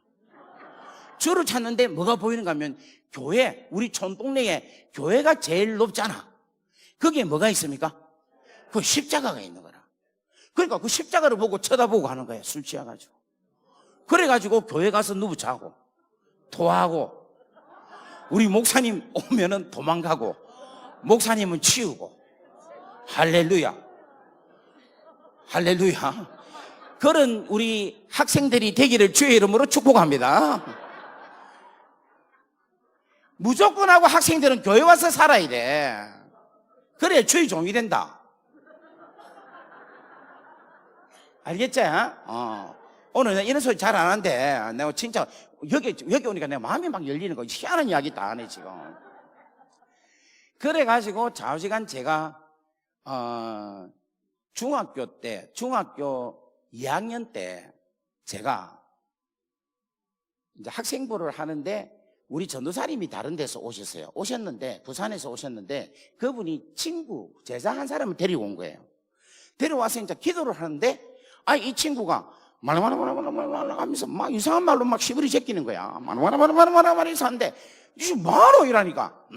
주를 찾는데 뭐가 보이는가 하면 교회, 우리 촌동네에 교회가 제일 높잖아. 거기에 뭐가 있습니까? 그 십자가가 있는 거라. 그러니까 그 십자가를 보고 쳐다보고 가는 거야. 술 취해가지고. 그래가지고 교회 가서 누구 자고 토하고 우리 목사님 오면은 도망가고 목사님은 치우고. 할렐루야. 할렐루야. 그런 우리 학생들이 되기를 주의 이름으로 축복합니다. 무조건 하고 학생들은 교회 와서 살아야 돼. 그래야 주의 종이 된다. 알겠지? 오늘 이런 소리 잘 안 하는데 내가 진짜 여기 오니까 내 마음이 막 열리는 거. 희한한 이야기 다 하네 지금. 그래가지고 좌우지간 제가 중학교 2학년 때 제가 이제 학생부를 하는데 우리 전도사님이 다른 데서 오셨는데 부산에서 오셨는데 그분이 친구 제자 한 사람을 데리고 온 거예요. 데려와서 이제 기도를 하는데 이 친구가 말라말라말라말라 하면서 막 이상한 말로 막 시부리 제끼는 거야. 말라말라말라말라 해서 하는데 이게 뭐로 이러니까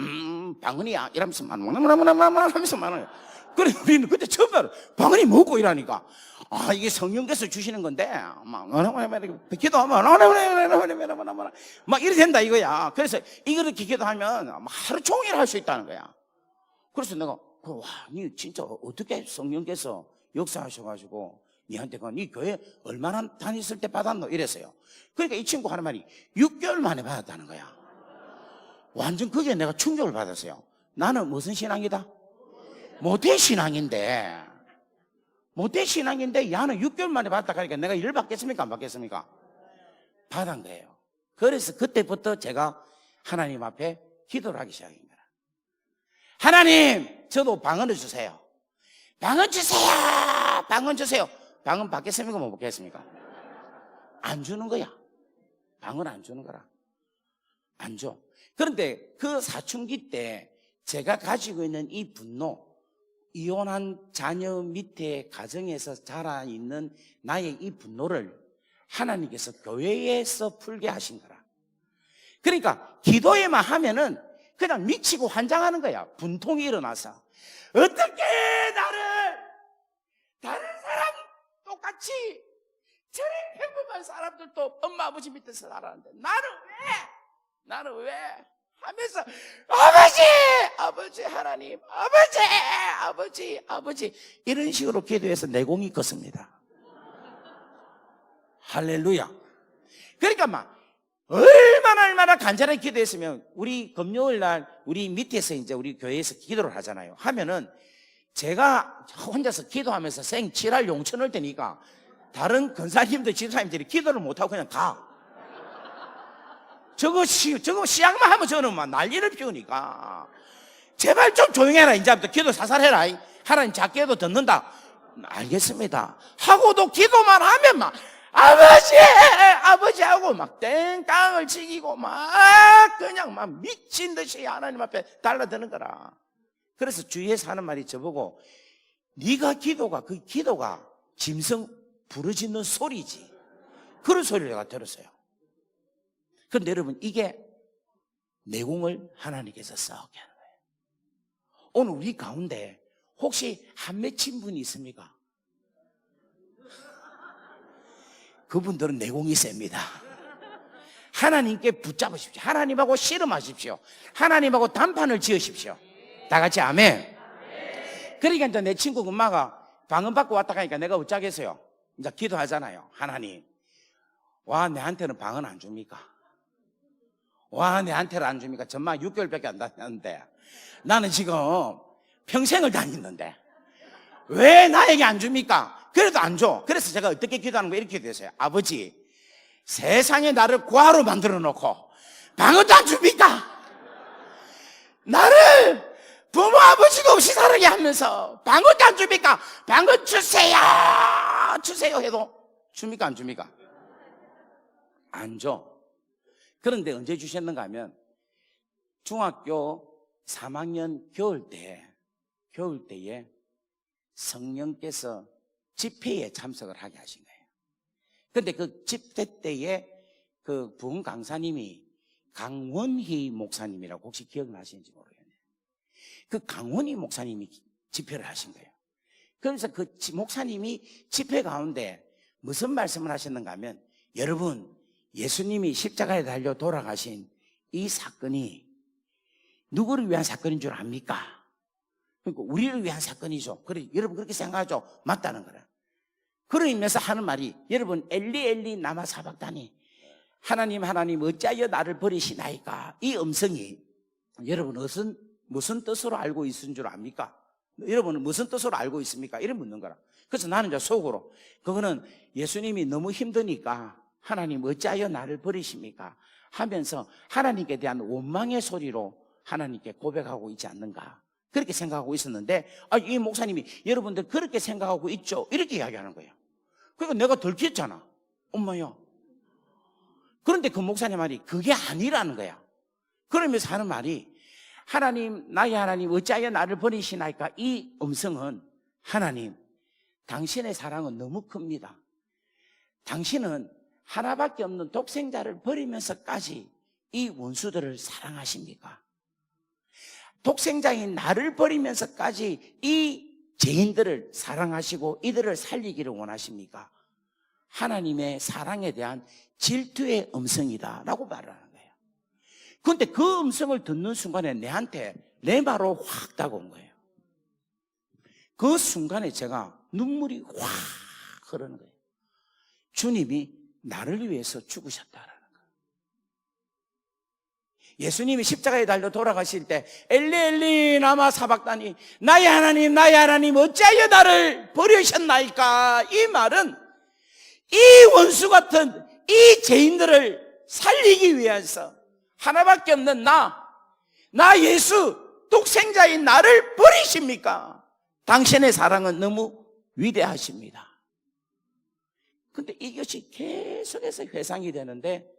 방언이야 이러면서 말라말라말라 하면서 말을 그래, 우리는 그때 처음 알아. 방언이 뭐고 이러니까. 아, 이게 성령께서 주시는 건데, 막, 기도하면, 막 이래 된다 이거야. 그래서 이거를 기도하면 하루 종일 할 수 있다는 거야. 그래서 내가, 와, 니 진짜 어떻게 성령께서 역사하셔가지고, 니한테 니 교회 얼마나 다녔을 때 받았노? 이랬어요. 그러니까 이 친구 하는 말이 6개월 만에 받았다는 거야. 완전 그게 내가 충격을 받았어요. 나는 무슨 신앙이다? 모태신앙인데 야는 6개월 만에 받았다 그러니까 내가 일 받겠습니까? 안 받겠습니까? 받은 거예요. 그래서 그때부터 제가 하나님 앞에 기도를 하기 시작한 거야. 하나님, 저도 방언을 주세요. 방언 주세요. 방언 주세요. 방언 받겠습니까? 못 받겠습니까? 안 주는 거야. 방언 안 주는 거라. 안 줘. 그런데 그 사춘기 때 제가 가지고 있는 이 분노, 이혼한 자녀 밑에 가정에서 자라있는 나의 이 분노를 하나님께서 교회에서 풀게 하신 거라. 그러니까 기도에만 하면은 그냥 미치고 환장하는 거야. 분통이 일어나서 어떻게 나를 다른 사람 똑같이 저런 평범한 사람들도 엄마 아버지 밑에서 살았는데 나는 왜 하면서 아버지 하나님 아버지 이런 식으로 기도해서 내공이 컸습니다. 할렐루야. 그러니까 막 얼마나 간절하게 기도했으면 우리 금요일 날 우리 밑에서 이제 우리 교회에서 기도를 하잖아요. 하면은 제가 혼자서 기도하면서 생칠할 용천을 테니까 다른 권사님들 집사님들이 기도를 못하고 그냥 가. 저거 시작만 하면 저는 막 난리를 피우니까 제발 좀 조용해라. 이제부터 기도 사살해라. 하나님 작게 해도 듣는다. 알겠습니다 하고도 기도만 하면 막 아버지 하고 막 땡깡을 치기고 막 그냥 막 미친 듯이 하나님 앞에 달라드는 거라. 그래서 주위에서 하는 말이 저보고 네가 그 기도가 짐승 부르짖는 소리지. 그런 소리를 내가 들었어요. 그런데 여러분 이게 내공을 하나님께서 쌓게 하는 거예요. 오늘 우리 가운데 혹시 한 맺힌 분이 있습니까? 그분들은 내공이 셉니다. 하나님께 붙잡으십시오. 하나님하고 씨름하십시오. 하나님하고 단판을 지으십시오. 다 같이 아멘. 그러니까 이제 내 친구 엄마가 방언 받고 왔다 가니까 내가 어쩌겠어요. 이제 기도하잖아요. 하나님, 와 내한테는 방언 안 줍니까? 와 내한테는 안 줍니까? 정말 6개월밖에 안 다녔는데 나는 지금 평생을 다녔는데 왜 나에게 안 줍니까? 그래도 안 줘. 그래서 제가 어떻게 기도하는 거예요? 이렇게 기도했어요. 아버지, 세상에 나를 고아로 만들어 놓고 방언도 안 줍니까? 나를 부모 아버지가 없이 살게 하면서 방언도 안 줍니까? 방언 주세요 해도 줍니까? 안 줍니까? 안 줘. 그런데 언제 주셨는가 하면 중학교 3학년 겨울 때에 성령께서 집회에 참석을 하게 하신 거예요. 그런데 그 집회 때에 그 부흥 강사님이 강원희 목사님이라고 혹시 기억나시는지 모르겠네요. 그 강원희 목사님이 집회를 하신 거예요. 그래서 그 목사님이 집회 가운데 무슨 말씀을 하셨는가 하면 여러분 예수님이 십자가에 달려 돌아가신 이 사건이 누구를 위한 사건인 줄 압니까? 그러니까 우리를 위한 사건이죠. 그래, 여러분 그렇게 생각하죠? 맞다는 거라. 그러면서 하는 말이 여러분 엘리 나마 사박다니 하나님 어찌하여 나를 버리시나이까? 이 음성이 여러분 무슨 뜻으로 알고 있는 줄 압니까? 여러분은 무슨 뜻으로 알고 있습니까? 이래 묻는 거라. 그래서 나는 이제 속으로 그거는 예수님이 너무 힘드니까 하나님 어찌하여 나를 버리십니까? 하면서 하나님께 대한 원망의 소리로 하나님께 고백하고 있지 않는가? 그렇게 생각하고 있었는데 이 목사님이 여러분들 그렇게 생각하고 있죠? 이렇게 이야기하는 거예요. 그러니까 내가 들켰잖아. 엄마야. 그런데 그 목사님 말이 그게 아니라는 거야. 그러면서 하는 말이 나의 하나님 어찌하여 나를 버리시나이까? 이 음성은 하나님 당신의 사랑은 너무 큽니다. 당신은 하나밖에 없는 독생자를 버리면서까지 이 원수들을 사랑하십니까? 독생자인 나를 버리면서까지 이 죄인들을 사랑하시고 이들을 살리기를 원하십니까? 하나님의 사랑에 대한 질투의 음성이다 라고 말을 하는 거예요. 그런데 그 음성을 듣는 순간에 내한테 내 말로 확 다가온 거예요. 그 순간에 제가 눈물이 확 흐르는 거예요. 주님이 나를 위해서 죽으셨다라는 거예요. 예수님이 십자가에 달려 돌아가실 때 엘리 엘리 라마 사박다니, 나의 하나님 어찌하여 나를 버리셨나이까, 이 말은 이 원수 같은 이 죄인들을 살리기 위해서 하나밖에 없는 나 예수 독생자인 나를 버리십니까? 당신의 사랑은 너무 위대하십니다. 근데 이것이 계속해서 회상이 되는데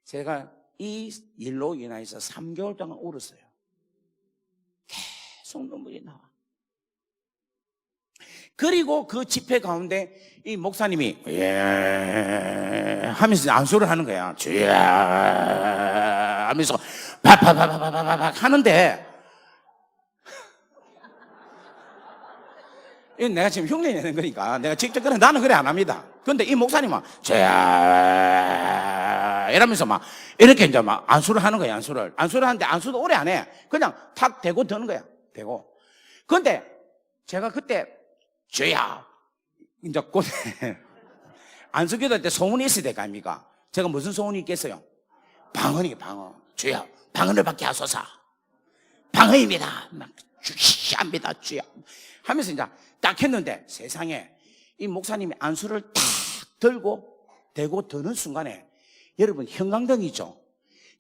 제가 이 일로 인해서 3개월 동안 울었어요. 계속 눈물이 나와. 그리고 그 집회 가운데 이 목사님이 하면서 안수를 하는 거야. 주야 하면서 바바바바바박 하는데, 이건 내가 지금 흉내 내는 거니까 내가 직접 그래, 나는 그래 안 합니다. 근데 이 목사님은 주야 이러면서 막 이렇게 이제 막 안수를 하는 거야. 안수를 하는데 안수도 오래 안 해. 그냥 탁 대고 드는 거야. 대고. 근데 제가 그때 주야 이제 곧 안수기도 할 때 소원이 있어야 될 거 아닙니까? 제가 무슨 소원이 있겠어요? 방언이에요. 방언. 주야 방언을 받게 하소서. 방언입니다. 주시합니다. 주야 하면서 이제 딱 했는데, 세상에 이 목사님이 안수를 탁 들고 대고 드는 순간에 여러분 형광등이죠.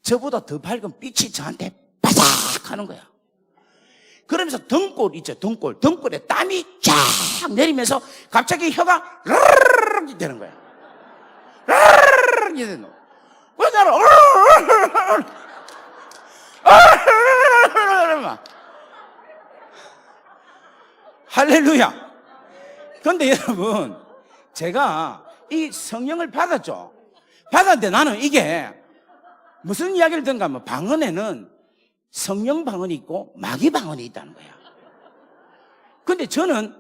저보다 더 밝은 빛이 저한테 바삭 하는 거야. 그러면서 등골 있죠. 등골에 땀이 쫙 내리면서 갑자기 혀가 르르르르 되는 거야. 르르르르 되는 거야. 그래서 할렐루야. 그런데 여러분, 제가 이 성령을 받았죠. 받았는데 나는 이게 무슨 이야기를 듣는가 하면, 방언에는 성령 방언이 있고 마귀 방언이 있다는 거야. 근데 저는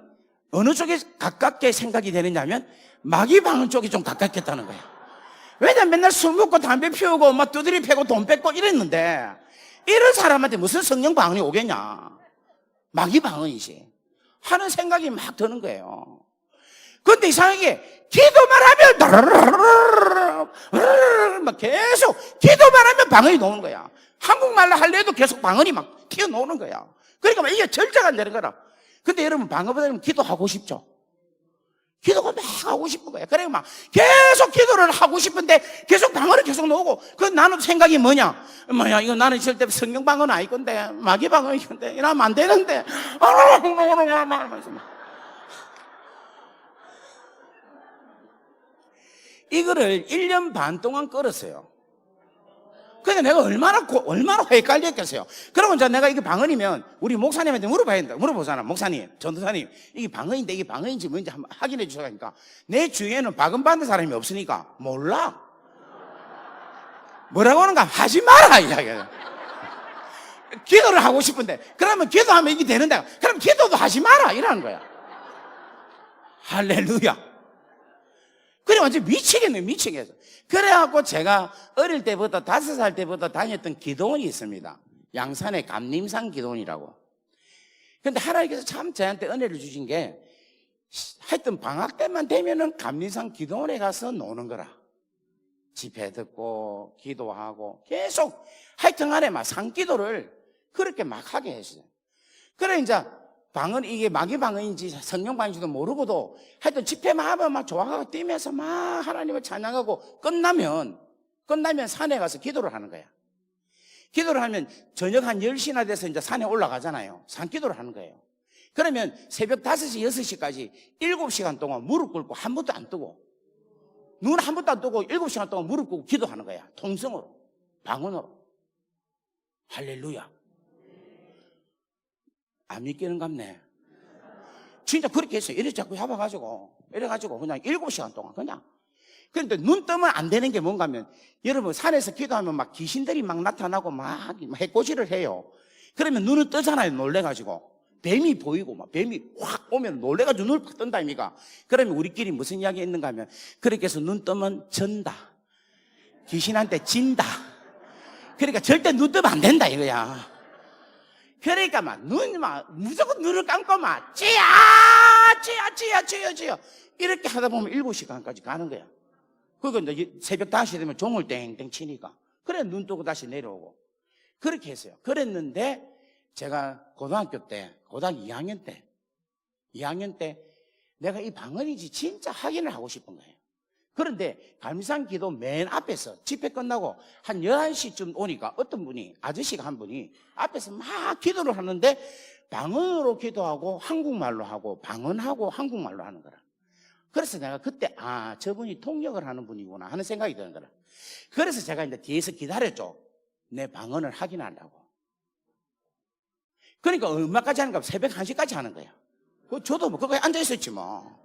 어느 쪽에 가깝게 생각이 되느냐면 마귀 방언 쪽이 좀 가깝겠다는 거야. 왜냐면 맨날 술 먹고 담배 피우고 막 두드리 패고 돈 뺏고 이랬는데, 이런 사람한테 무슨 성령 방언이 오겠냐. 마귀 방언이지 하는 생각이 막 드는 거예요. 그런데 이상하게 기도만 하면 막 계속 기도만 하면 방언이 나오는 거야. 한국말로 할래 해도 계속 방언이 막 튀어나오는 거야. 그러니까 막 이게 절제가 안 되는 거라. 근데 여러분, 방언보다는 기도하고 싶죠? 기도가 막 하고 싶은 거야. 그래 막 계속 기도를 하고 싶은데 계속 방언이 계속 나오고, 그 나는 생각이 뭐냐, 이거 나는 절대 성령 방언 아닐 건데 마귀 방언일 건데 이러면 안 되는데 이거를 1년 반 동안 끌었어요. 근데 내가 얼마나 헷갈렸겠어요. 그러면 이제 내가 이게 방언이면 우리 목사님한테 물어봐야 된다. 물어보잖아. 목사님, 전도사님, 이게 방언인데 이게 방언인지 뭔지 한번 확인해 주셔야 하니까, 내 주위에는 방언 받는 사람이 없으니까 몰라. 뭐라고 하는가? 하지 마라 이야기야. 기도를 하고 싶은데, 그러면 기도하면 이게 되는데, 그럼 기도도 하지 마라 이러는 거야. 할렐루야. 그래 완전 미치겠어. 그래갖고 제가 어릴 때부터 5살 때부터 다녔던 기도원이 있습니다. 양산의 감림산 기도원이라고. 근데 하나님께서 참 저한테 은혜를 주신 게, 하여튼 방학 때만 되면은 감림산 기도원에 가서 노는 거라. 집회 듣고 기도하고 계속 하여튼 간에 막 산기도를 그렇게 막 하게 했어요. 그래 이제 방언, 이게 마귀 방언인지 성령 방언인지도 모르고도 하여튼 집회만 하면 막 좋아하고 뛰면서 막 하나님을 찬양하고 끝나면 산에 가서 기도를 하는 거야. 기도를 하면 저녁 한 10시나 돼서 이제 산에 올라가잖아요. 산 기도를 하는 거예요. 그러면 새벽 5시, 6시까지 7시간 동안 무릎 꿇고 한 번도 안 뜨고, 눈 한 번도 안 뜨고 7시간 동안 무릎 꿇고 기도하는 거야. 통성으로, 방언으로. 할렐루야. 안 믿기는 갑네. 진짜 그렇게 했어요. 이래 자꾸 잡아가지고 그냥 7시간 동안 그냥. 그런데 눈 뜨면 안 되는 게 뭔가 하면, 여러분 산에서 기도하면 막 귀신들이 막 나타나고 막 해코지를 해요. 그러면 눈은 뜨잖아요. 놀래가지고. 뱀이 보이고 막 뱀이 확 오면 놀래가지고 눈을 팍 뜬다 아닙니까? 그러면 우리끼리 무슨 이야기 했는가 하면 그렇게 해서 눈 뜨면 전다, 귀신한테 진다. 그러니까 절대 눈 뜨면 안 된다 이거야. 그러니까 무조건 눈을 감고 찌야 이렇게 하다 보면 7시간까지 가는 거야. 그리고 이제 새벽 5시 되면 종을 땡땡 치니까 그래 눈 뜨고 다시 내려오고 그렇게 했어요. 그랬는데 제가 고등학교 2학년 때 내가 이 방언인지 진짜 확인을 하고 싶은 거예요. 그런데 감리산 기도 맨 앞에서 집회 끝나고 한 11시쯤 오니까 어떤 분이, 아저씨가 한 분이 앞에서 막 기도를 하는데 방언으로 기도하고 한국말로 하고 방언하고 한국말로 하는 거라. 그래서 내가 그때 저분이 통역을 하는 분이구나 하는 생각이 드는 거라. 그래서 제가 이제 뒤에서 기다렸죠. 내 방언을 확인하려고. 그러니까 얼마까지 하는가? 새벽 1시까지 하는 거야. 저도 뭐 거기에 앉아있었지 뭐.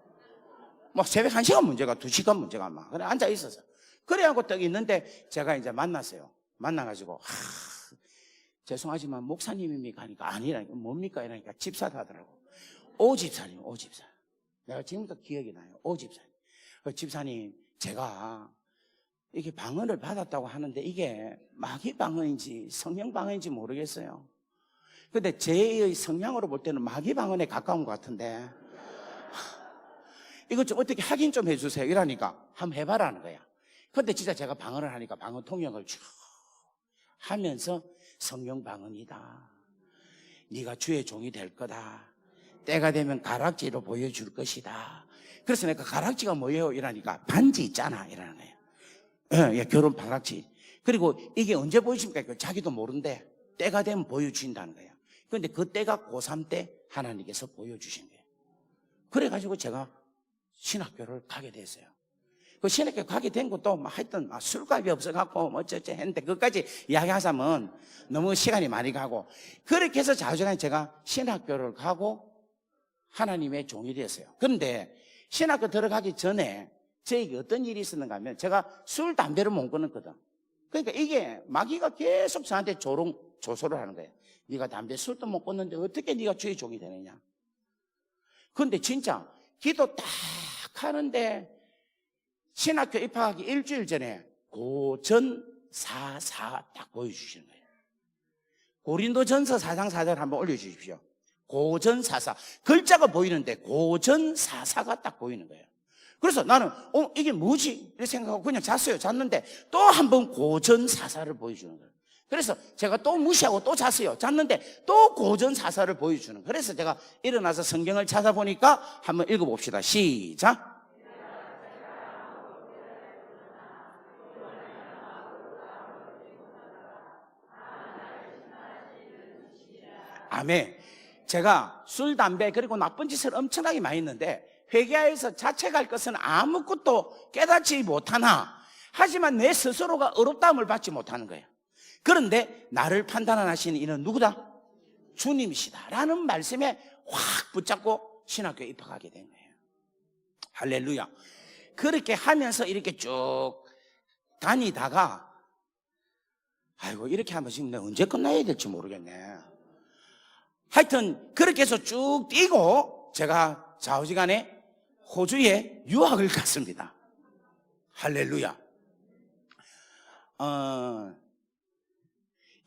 새벽 1시간 문제가 2시간 문제가 막 그래 앉아있어서 그래갖고 딱 있는데 제가 이제 만났어요. 만나가지고 죄송하지만 목사님입니까? 하니까 아니라니까. 뭡니까? 이러니까 집사다 하더라고. 오 집사님. 내가 지금부터 기억이 나요. 오 집사님. 집사님, 제가 이게 방언을 받았다고 하는데 이게 마귀 방언인지 성령 방언인지 모르겠어요. 근데 제 성향으로 볼 때는 마귀 방언에 가까운 것 같은데 이거 좀 어떻게 확인 좀 해주세요. 이러니까 한번 해봐라는 거야. 근데 진짜 제가 방언을 하니까 방언 통역을 쭉 하면서 성령 방언이다. 네가 주의 종이 될 거다. 때가 되면 가락지로 보여줄 것이다. 그래서 내가 가락지가 뭐예요? 이러니까 반지 있잖아. 이러는 거예요. 예, 결혼 가락지. 그리고 이게 언제 보여줍니까? 자기도 모른대. 때가 되면 보여주신다는 거예요. 그런데 그 때가 고3 때 하나님께서 보여주신 거예요. 그래가지고 제가 신학교를 가게 됐어요. 그 신학교 가게 된 것도 하여튼 술값이 없어갖고 어쩌지 했는데 그것까지 이야기하자면 너무 시간이 많이 가고 그렇게 해서 자주간 제가 신학교를 가고 하나님의 종이 됐어요. 그런데 신학교 들어가기 전에 저에게 어떤 일이 있었는가 하면 제가 술, 담배를 못 끊었거든. 그러니까 이게 마귀가 계속 저한테 조소를 하는 거예요. 네가 담배, 술도 못 끊는데 어떻게 네가 주의 종이 되느냐. 그런데 진짜 기도 딱 하는데 신학교 입학하기 일주일 전에 고전사사 딱 보여주시는 거예요. 고린도전서 4장 4절 한번 올려주십시오. 고전사사. 글자가 보이는데 고전사사가 딱 보이는 거예요. 그래서 나는 이게 뭐지? 이렇게 생각하고 그냥 잤어요. 잤는데 또 한 번 고전사사를 보여주는 거예요. 그래서 제가 또 무시하고 또 잤어요. 잤는데 또 고전사사를 보여주는 거예요. 그래서 제가 일어나서 성경을 찾아보니까 한번 읽어봅시다. 시작. 아멘. 제가 술, 담배 그리고 나쁜 짓을 엄청나게 많이 했는데 회개하여서 자책할 것은 아무것도 깨닫지 못하나 하지만 내 스스로가 의롭다함을 받지 못하는 거예요. 그런데 나를 판단하시는 이는 누구다? 주님이시다 라는 말씀에 확 붙잡고 신학교에 입학하게 된 거예요. 할렐루야. 그렇게 하면서 이렇게 쭉 다니다가 아이고 이렇게 하면 지금 내가 언제 끝나야 될지 모르겠네. 하여튼 그렇게 해서 쭉 뛰고 제가 좌우지간에 호주에 유학을 갔습니다. 할렐루야.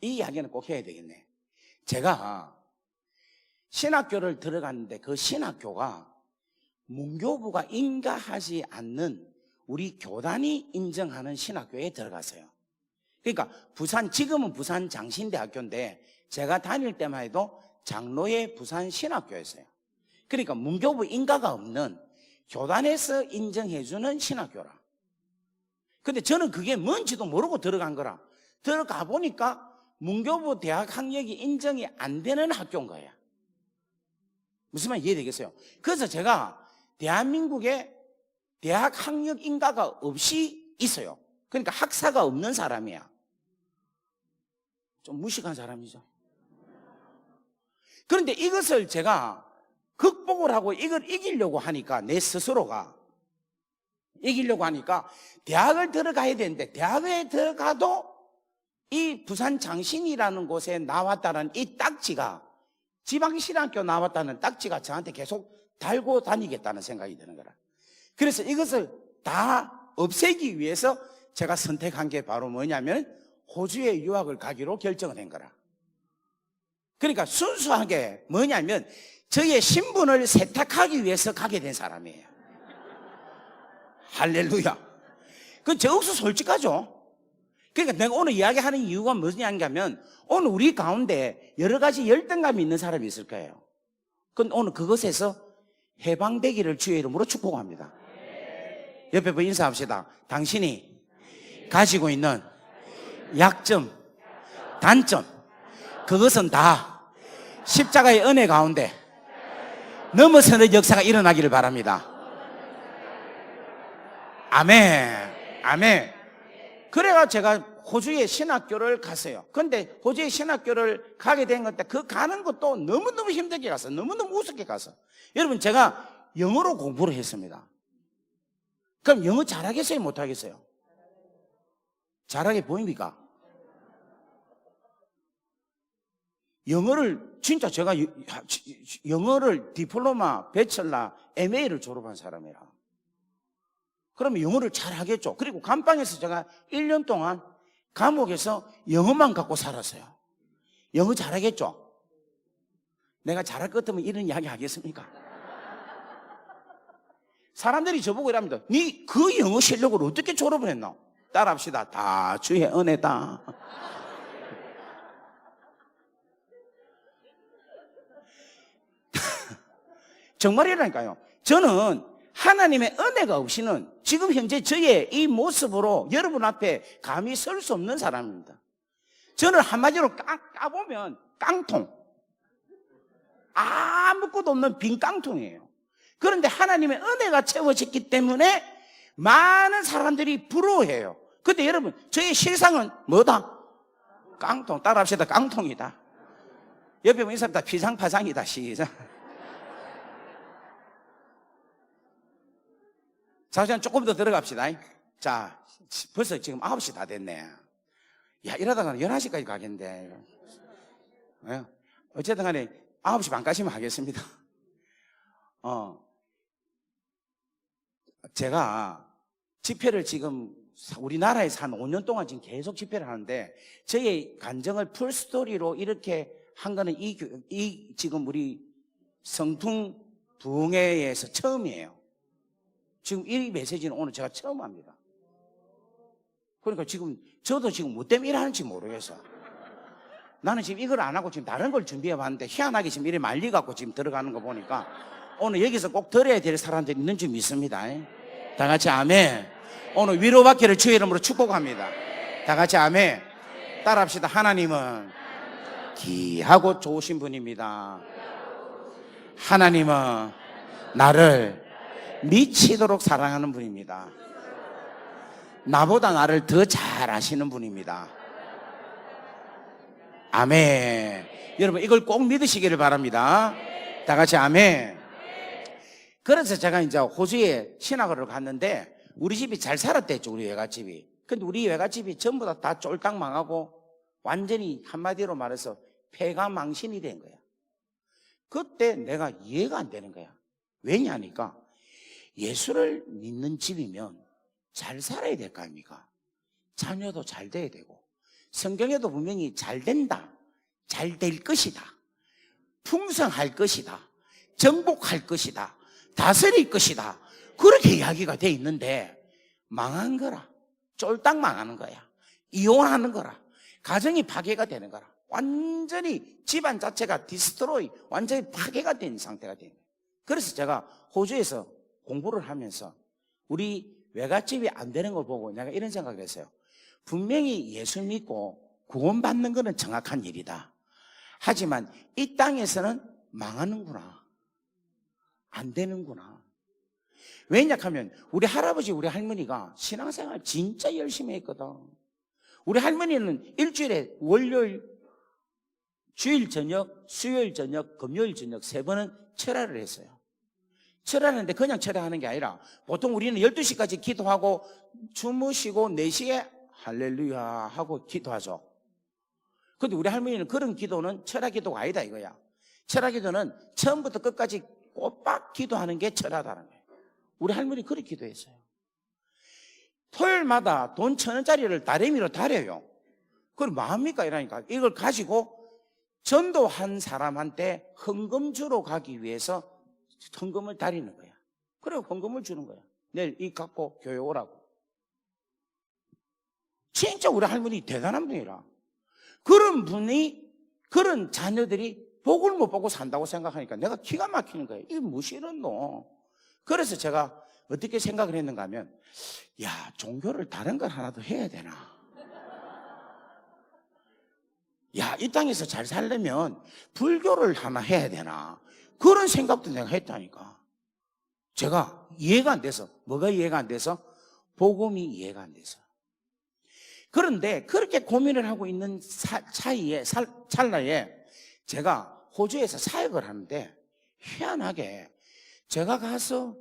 이 이야기는 꼭 해야 되겠네. 제가 신학교를 들어갔는데 그 신학교가 문교부가 인가하지 않는 우리 교단이 인정하는 신학교에 들어갔어요. 그러니까 지금은 부산 장신대학교인데 제가 다닐 때만 해도 장로의 부산 신학교였어요. 그러니까 문교부 인가가 없는 교단에서 인정해주는 신학교라. 근데 저는 그게 뭔지도 모르고 들어간 거라. 들어가 보니까 문교부 대학 학력이 인정이 안 되는 학교인 거예요. 무슨 말 이해되겠어요? 그래서 제가 대한민국에 대학 학력 인가가 없이 있어요. 그러니까 학사가 없는 사람이야. 좀 무식한 사람이죠. 그런데 이것을 제가 극복을 하고 이걸 이기려고 하니까 내 스스로가 이기려고 하니까 대학을 들어가야 되는데 대학에 들어가도 이 부산 장신이라는 곳에 나왔다는 이 딱지가 지방신학교 나왔다는 딱지가 저한테 계속 달고 다니겠다는 생각이 드는 거라. 그래서 이것을 다 없애기 위해서 제가 선택한 게 바로 뭐냐면 호주에 유학을 가기로 결정을 한 거라. 그러니까 순수하게 뭐냐면 저의 신분을 세탁하기 위해서 가게 된 사람이에요. 할렐루야. 그건 저 억수 솔직하죠. 그러니까 내가 오늘 이야기하는 이유가 뭐냐 하면 오늘 우리 가운데 여러 가지 열등감이 있는 사람이 있을 거예요. 그건 오늘 그것에서 해방되기를 주의 이름으로 축복합니다. 옆에 뭐 인사합시다. 당신이 가지고 있는 약점, 단점, 그것은 다 십자가의 은혜 가운데 넘어서는 역사가 일어나기를 바랍니다. 아멘, 아멘. 그래가 제가 호주의 신학교를 갔어요. 근데 호주의 신학교를 가게 된 건데 그 가는 것도 너무너무 힘들게 갔어요. 너무너무 우습게 갔어요. 여러분, 제가 영어로 공부를 했습니다. 그럼 영어 잘하겠어요? 못하겠어요? 잘하게 보입니까? 영어를 진짜 제가 영어를 디플로마, 배철라, MA를 졸업한 사람이라 그러면 영어를 잘하겠죠. 그리고 감방에서 제가 1년 동안 감옥에서 영어만 갖고 살았어요. 영어 잘하겠죠? 내가 잘할 것 같으면 이런 이야기 하겠습니까? 사람들이 저보고 이랍니다. 니 그 영어 실력을 어떻게 졸업을 했노? 따라합시다. 다 주의 은혜다. 정말이라니까요. 저는 하나님의 은혜가 없이는 지금 현재 저의 이 모습으로 여러분 앞에 감히 설 수 없는 사람입니다. 저는 한마디로 까보면 깡통. 아무것도 없는 빈 깡통이에요. 그런데 하나님의 은혜가 채워졌기 때문에 많은 사람들이 부러워해요. 근데 여러분, 저의 실상은 뭐다? 깡통. 따라합시다. 깡통이다. 옆에 보는 사람 다 피상파상이다. 시작. 자, 조금 더 들어갑시다. 자, 벌써 지금 9시 다 됐네. 야, 이러다가 11시까지 가겠는데. 어쨌든 간에 9시 반까지만 하겠습니다. 제가 집회를 지금 우리나라에서 한 5년 동안 지금 계속 집회를 하는데 저의 간증을 풀스토리로 이렇게 한 거는 지금 우리 성풍 부흥회에서 처음이에요. 지금 이 메시지는 오늘 제가 처음 합니다. 그러니까 지금 저도 지금 뭐 때문에 일하는지 모르겠어. 나는 지금 이걸 안 하고 지금 다른 걸 준비해 봤는데 희한하게 지금 이래 말리갖고 지금 들어가는 거 보니까 오늘 여기서 꼭 들어야 될 사람들이 있는 줄 믿습니다. 다 같이 아멘. 오늘 위로받기를 주의 이름으로 축복합니다. 다 같이 아멘. 따라합시다. 하나님은 귀하고 좋으신 분입니다. 하나님은 나를 미치도록 사랑하는 분입니다. 나보다 나를 더 잘 아시는 분입니다. 아멘. 여러분, 이걸 꼭 믿으시기를 바랍니다. 다 같이 아멘. 그래서 제가 이제 호주에 신학을 갔는데 우리 집이 잘 살았댔죠. 우리 외갓집이. 근데 우리 외갓집이 전부 다 쫄딱 망하고 완전히 한마디로 말해서 폐가망신이 된 거야. 그때 내가 이해가 안 되는 거야. 왜냐니까 예수를 믿는 집이면 잘 살아야 될 거 아닙니까? 자녀도 잘 돼야 되고 성경에도 분명히 잘 된다, 잘 될 것이다, 풍성할 것이다, 정복할 것이다, 다스릴 것이다, 그렇게 이야기가 돼 있는데 망한 거라, 쫄딱 망하는 거야. 이혼하는 거라, 가정이 파괴가 되는 거라, 완전히 집안 자체가 디스트로이, 완전히 파괴가 된 상태가 된 거예요. 그래서 제가 호주에서 공부를 하면서 우리 외갓집이 안 되는 걸 보고 내가 이런 생각을 했어요. 분명히 예수 믿고 구원받는 것은 정확한 일이다. 하지만 이 땅에서는 망하는구나, 안 되는구나. 왜냐하면 우리 할아버지 우리 할머니가 신앙생활 진짜 열심히 했거든. 우리 할머니는 일주일에 월요일, 주일 저녁, 수요일 저녁, 금요일 저녁 3번은 철야를 했어요. 철야하는데 그냥 철야하는 게 아니라 보통 우리는 12시까지 기도하고 주무시고 4시에 할렐루야 하고 기도하죠. 근데 우리 할머니는 그런 기도는 철야 기도가 아니다 이거야. 철학기도는 처음부터 끝까지 꼬박 기도하는 게 철하다는 거예요. 우리 할머니 그렇게 기도했어요. 토요일마다 돈 1,000원짜리를 다리미로 달여요. 그럼 뭐합니까? 이러니까 이걸 가지고 전도한 사람한테 헌금 주러 가기 위해서 헌금을 다리는 거야. 그리고 헌금을 주는 거야. 내일 이 갖고 교회 오라고. 진짜 우리 할머니 대단한 분이라. 그런 분이, 그런 자녀들이 복을 못 보고 산다고 생각하니까 내가 기가 막히는 거예요. 이게 무엇이 이렇노? 그래서 제가 어떻게 생각을 했는가 하면, 야, 종교를 다른 걸 하나 더 해야 되나? 야, 이 땅에서 잘 살려면 불교를 하나 해야 되나? 그런 생각도 내가 했다니까. 제가 이해가 안 돼서. 뭐가 이해가 안 돼서? 복음이 이해가 안 돼서. 그런데 그렇게 고민을 하고 있는 찰나에 제가 호주에서 사역을 하는데 희한하게 제가 가서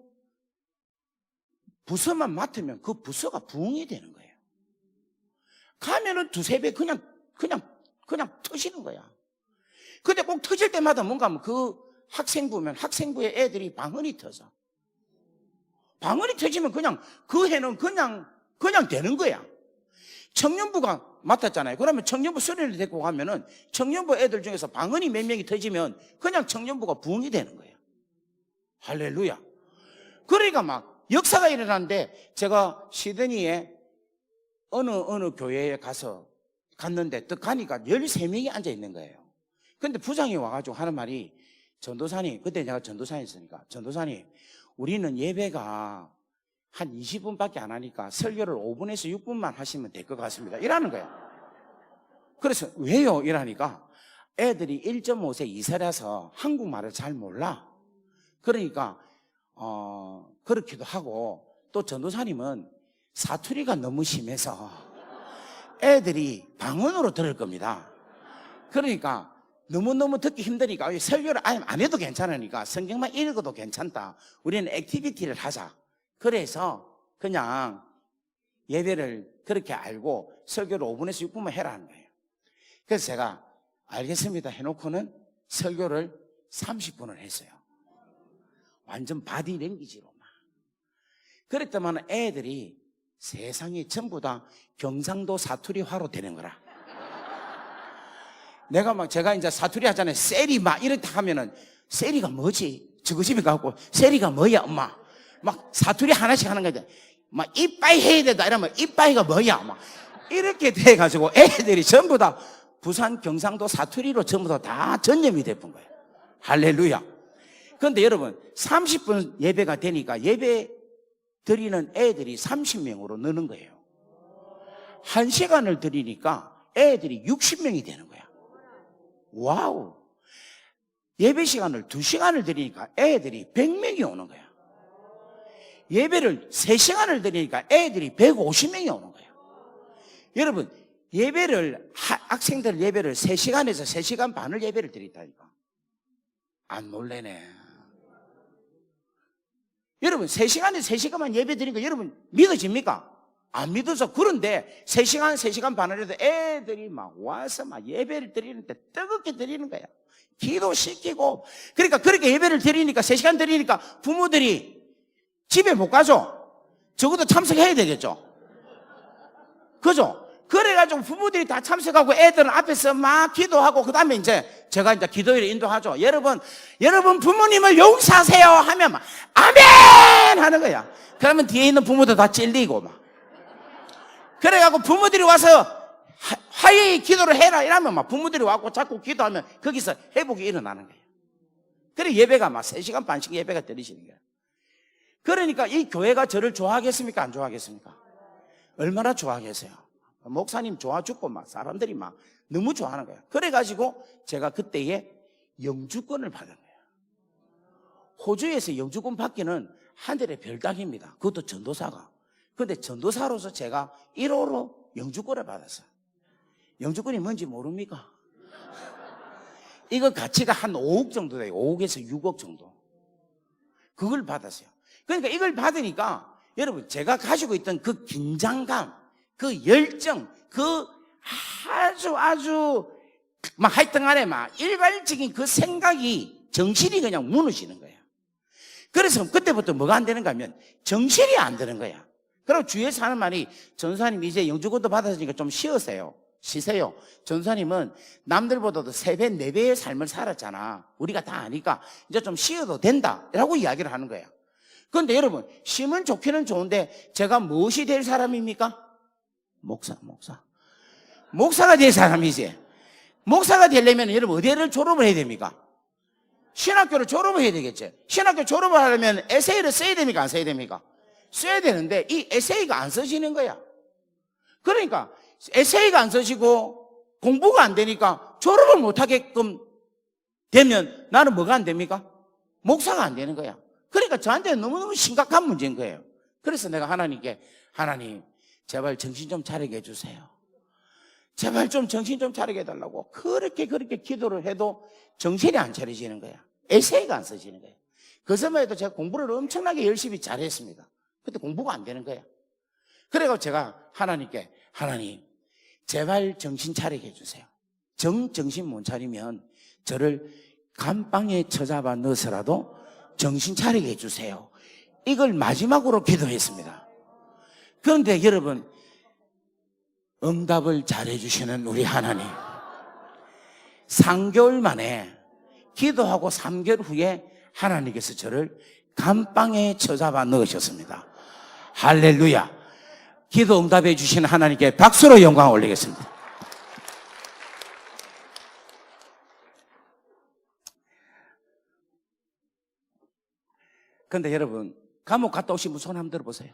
부서만 맡으면 그 부서가 부흥이 되는 거예요. 가면은 두세 배 그냥 터지는 거야. 근데 꼭 터질 때마다 뭔가 하면 그 학생부면 학생부의 애들이 방언이 터져. 방언이 터지면 그냥 그 해는 그냥 되는 거야. 청년부가 맡았잖아요. 그러면 청년부 수련을 데리고 가면은 청년부 애들 중에서 방언이 몇 명이 터지면 그냥 청년부가 부흥이 되는 거예요. 할렐루야. 그러니까 막 역사가 일어났는데 제가 시드니에 어느 교회에 갔는데 또 가니까 13명이 앉아 있는 거예요. 근데 부장이 와가지고 하는 말이, 전도사님, 그때 내가 전도사였으니까, 전도사님, 우리는 예배가 한 20분밖에 안 하니까 설교를 5분에서 6분만 하시면 될 것 같습니다. 이라는 거예요. 그래서 왜요? 이러니까 애들이 1.5세 이사라서 한국말을 잘 몰라. 그러니까 그렇기도 하고, 또 전도사님은 사투리가 너무 심해서 애들이 방언으로 들을 겁니다. 그러니까 너무너무 듣기 힘드니까 설교를 아예 안 해도 괜찮으니까 성경만 읽어도 괜찮다. 우리는 액티비티를 하자. 그래서 그냥 예배를 그렇게 알고 설교를 5분에서 6분만 해라는 거예요. 그래서 제가 알겠습니다 해놓고는 설교를 30분을 했어요. 완전 바디 랭귀지로 막. 그랬더만 애들이 세상에 전부 다 경상도 사투리화로 되는 거라. 제가 이제 사투리 하잖아요. 세리 막 이렇게 하면은, 세리가 뭐지? 저거 집에 가고, 세리가 뭐야, 엄마? 막 사투리 하나씩 하는 거야. 막 이빠이 해야 된다 이러면 이빠이가 뭐야? 막 이렇게 돼가지고 애들이 전부 다 부산 경상도 사투리로 전부 다 전염이 돼본 거예요. 할렐루야. 그런데 여러분 30분 예배가 되니까 예배 드리는 애들이 30명으로 느는 거예요. 1시간을 드리니까 애들이 60명이 되는 거야. 와우. 예배 시간을 2시간을 드리니까 애들이 100명이 오는 거야. 예배를 3시간을 드리니까 애들이 150명이 오는 거예요. 여러분, 학생들 예배를 3시간에서 3시간 반을 예배를 드린다니까. 안 놀래네. 여러분, 3시간에 3시간만 예배 드리는 거 여러분 믿어집니까? 안 믿어서. 그런데 3시간 반을 해도 애들이 막 와서 막 예배를 드리는데 뜨겁게 드리는 거야. 기도시키고. 그러니까 그렇게 예배를 드리니까 3시간 드리니까 부모들이 집에 못 가죠? 적어도 참석해야 되겠죠? 그죠? 그래가지고 부모들이 다 참석하고 애들은 앞에서 막 기도하고, 그 다음에 이제 제가 이제 기도회를 인도하죠. 여러분 부모님을 용서하세요 하면 막 아멘 하는 거야. 그러면 뒤에 있는 부모들 다 찔리고 막. 그래가지고 부모들이 와서 화해의 기도를 해라 이러면 막 부모들이 와고 자꾸 기도하면 거기서 회복이 일어나는 거예요. 그래 예배가 막 3시간 반씩 예배가 드리시는 거예요. 그러니까 이 교회가 저를 좋아하겠습니까? 안 좋아하겠습니까? 얼마나 좋아하겠어요? 목사님 좋아 죽고 막 사람들이 막 너무 좋아하는 거예요. 그래가지고 제가 그때에 영주권을 받은 거예요. 호주에서 영주권 받기는 하늘의 별따기입니다. 그것도 전도사가. 그런데 전도사로서 제가 1호로 영주권을 받았어요. 영주권이 뭔지 모릅니까? 이거 가치가 한 5억 정도 돼요. 5억에서 6억 정도. 그걸 받았어요. 그러니까 이걸 받으니까 여러분 제가 가지고 있던 그 긴장감, 그 열정, 그 아주 막 하여튼 간에 막 일괄적인 그 생각이 정신이 그냥 무너지는 거야. 그래서 그때부터 뭐가 안 되는가 하면 정신이 안 되는 거야. 그리고 주위에서 하는 말이 전사님 이제 영주권도 받았으니까 좀 쉬으세요. 쉬세요. 전사님은 남들보다도 3배, 4배의 삶을 살았잖아. 우리가 다 아니까 이제 좀 쉬어도 된다 라고 이야기를 하는 거야. 그런데 여러분, 쉬면 좋기는 좋은데 제가 무엇이 될 사람입니까? 목사가 될 사람이지. 목사가 되려면 여러분 어디를 졸업을 해야 됩니까? 신학교를 졸업을 해야 되겠지. 신학교 졸업을 하려면 에세이를 써야 됩니까? 안 써야 됩니까? 써야 되는데 이 에세이가 안 써지는 거야. 그러니까 에세이가 안 써지고 공부가 안 되니까 졸업을 못하게끔 되면 나는 뭐가 안 됩니까? 목사가 안 되는 거야. 그러니까 저한테는 너무너무 심각한 문제인 거예요. 그래서 내가 하나님께 하나님 제발 정신 좀 차리게 해주세요. 제발 좀 정신 좀 차리게 해달라고 그렇게 기도를 해도 정신이 안 차려지는 거야. 에세이가 안 써지는 거야. 그 സമയ에도 제가 공부를 엄청나게 열심히 잘했습니다. 근데 공부가 안 되는 거야. 그래서 제가 하나님께 하나님 제발 정신 차리게 해주세요. 정신 못 차리면 저를 감방에 처잡아 넣어서라도 정신 차리게 해주세요. 이걸 마지막으로 기도했습니다. 그런데 여러분 응답을 잘해주시는 우리 하나님 3개월 만에 기도하고 3개월 후에 하나님께서 저를 감방에 처잡아 넣으셨습니다. 할렐루야. 기도 응답해 주시는 하나님께 박수로 영광 올리겠습니다. 그런데 여러분 감옥 갔다 오신 분 손 한번 들어보세요.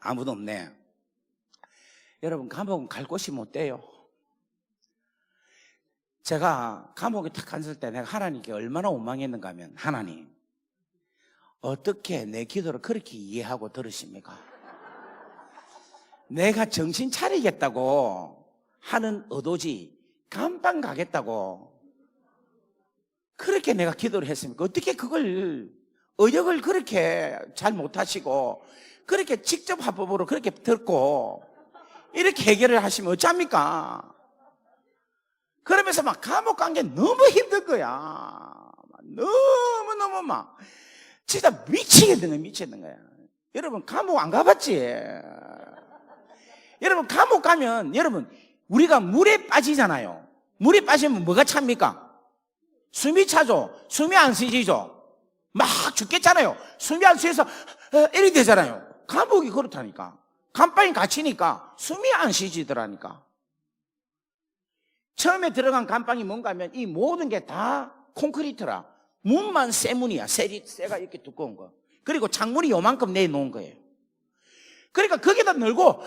아무도 없네. 여러분 감옥은 갈 곳이 못 돼요. 제가 감옥에 탁 앉을 때 내가 하나님께 얼마나 원망했는가 하면 하나님 어떻게 내 기도를 그렇게 이해하고 들으십니까? 내가 정신 차리겠다고 하는 의도지 감방 가겠다고 그렇게 내가 기도를 했습니까? 어떻게 그걸 의역을 그렇게 잘 못하시고 그렇게 직접 합법으로 그렇게 듣고 이렇게 해결을 하시면 어쩝니까? 그러면서 막 감옥 간 게 너무 힘든 거야. 너무너무 막 진짜 미치겠는 거야. 여러분 감옥 안 가봤지? 여러분 감옥 가면 여러분 우리가 물에 빠지잖아요. 물에 빠지면 뭐가 찹니까? 숨이 차죠. 숨이 안 쉬지죠. 막 죽겠잖아요. 숨이 안 쉬어서 이렇게 되잖아요. 감옥이 그렇다니까. 감방에 갇히니까 숨이 안 쉬지더라니까. 처음에 들어간 감방이 뭔가 하면 이 모든 게 다 콘크리트라. 문만 쇠문이야. 쇠가 이렇게 두꺼운 거. 그리고 창문이 요만큼 내놓은 거예요. 그러니까 거기다 넣고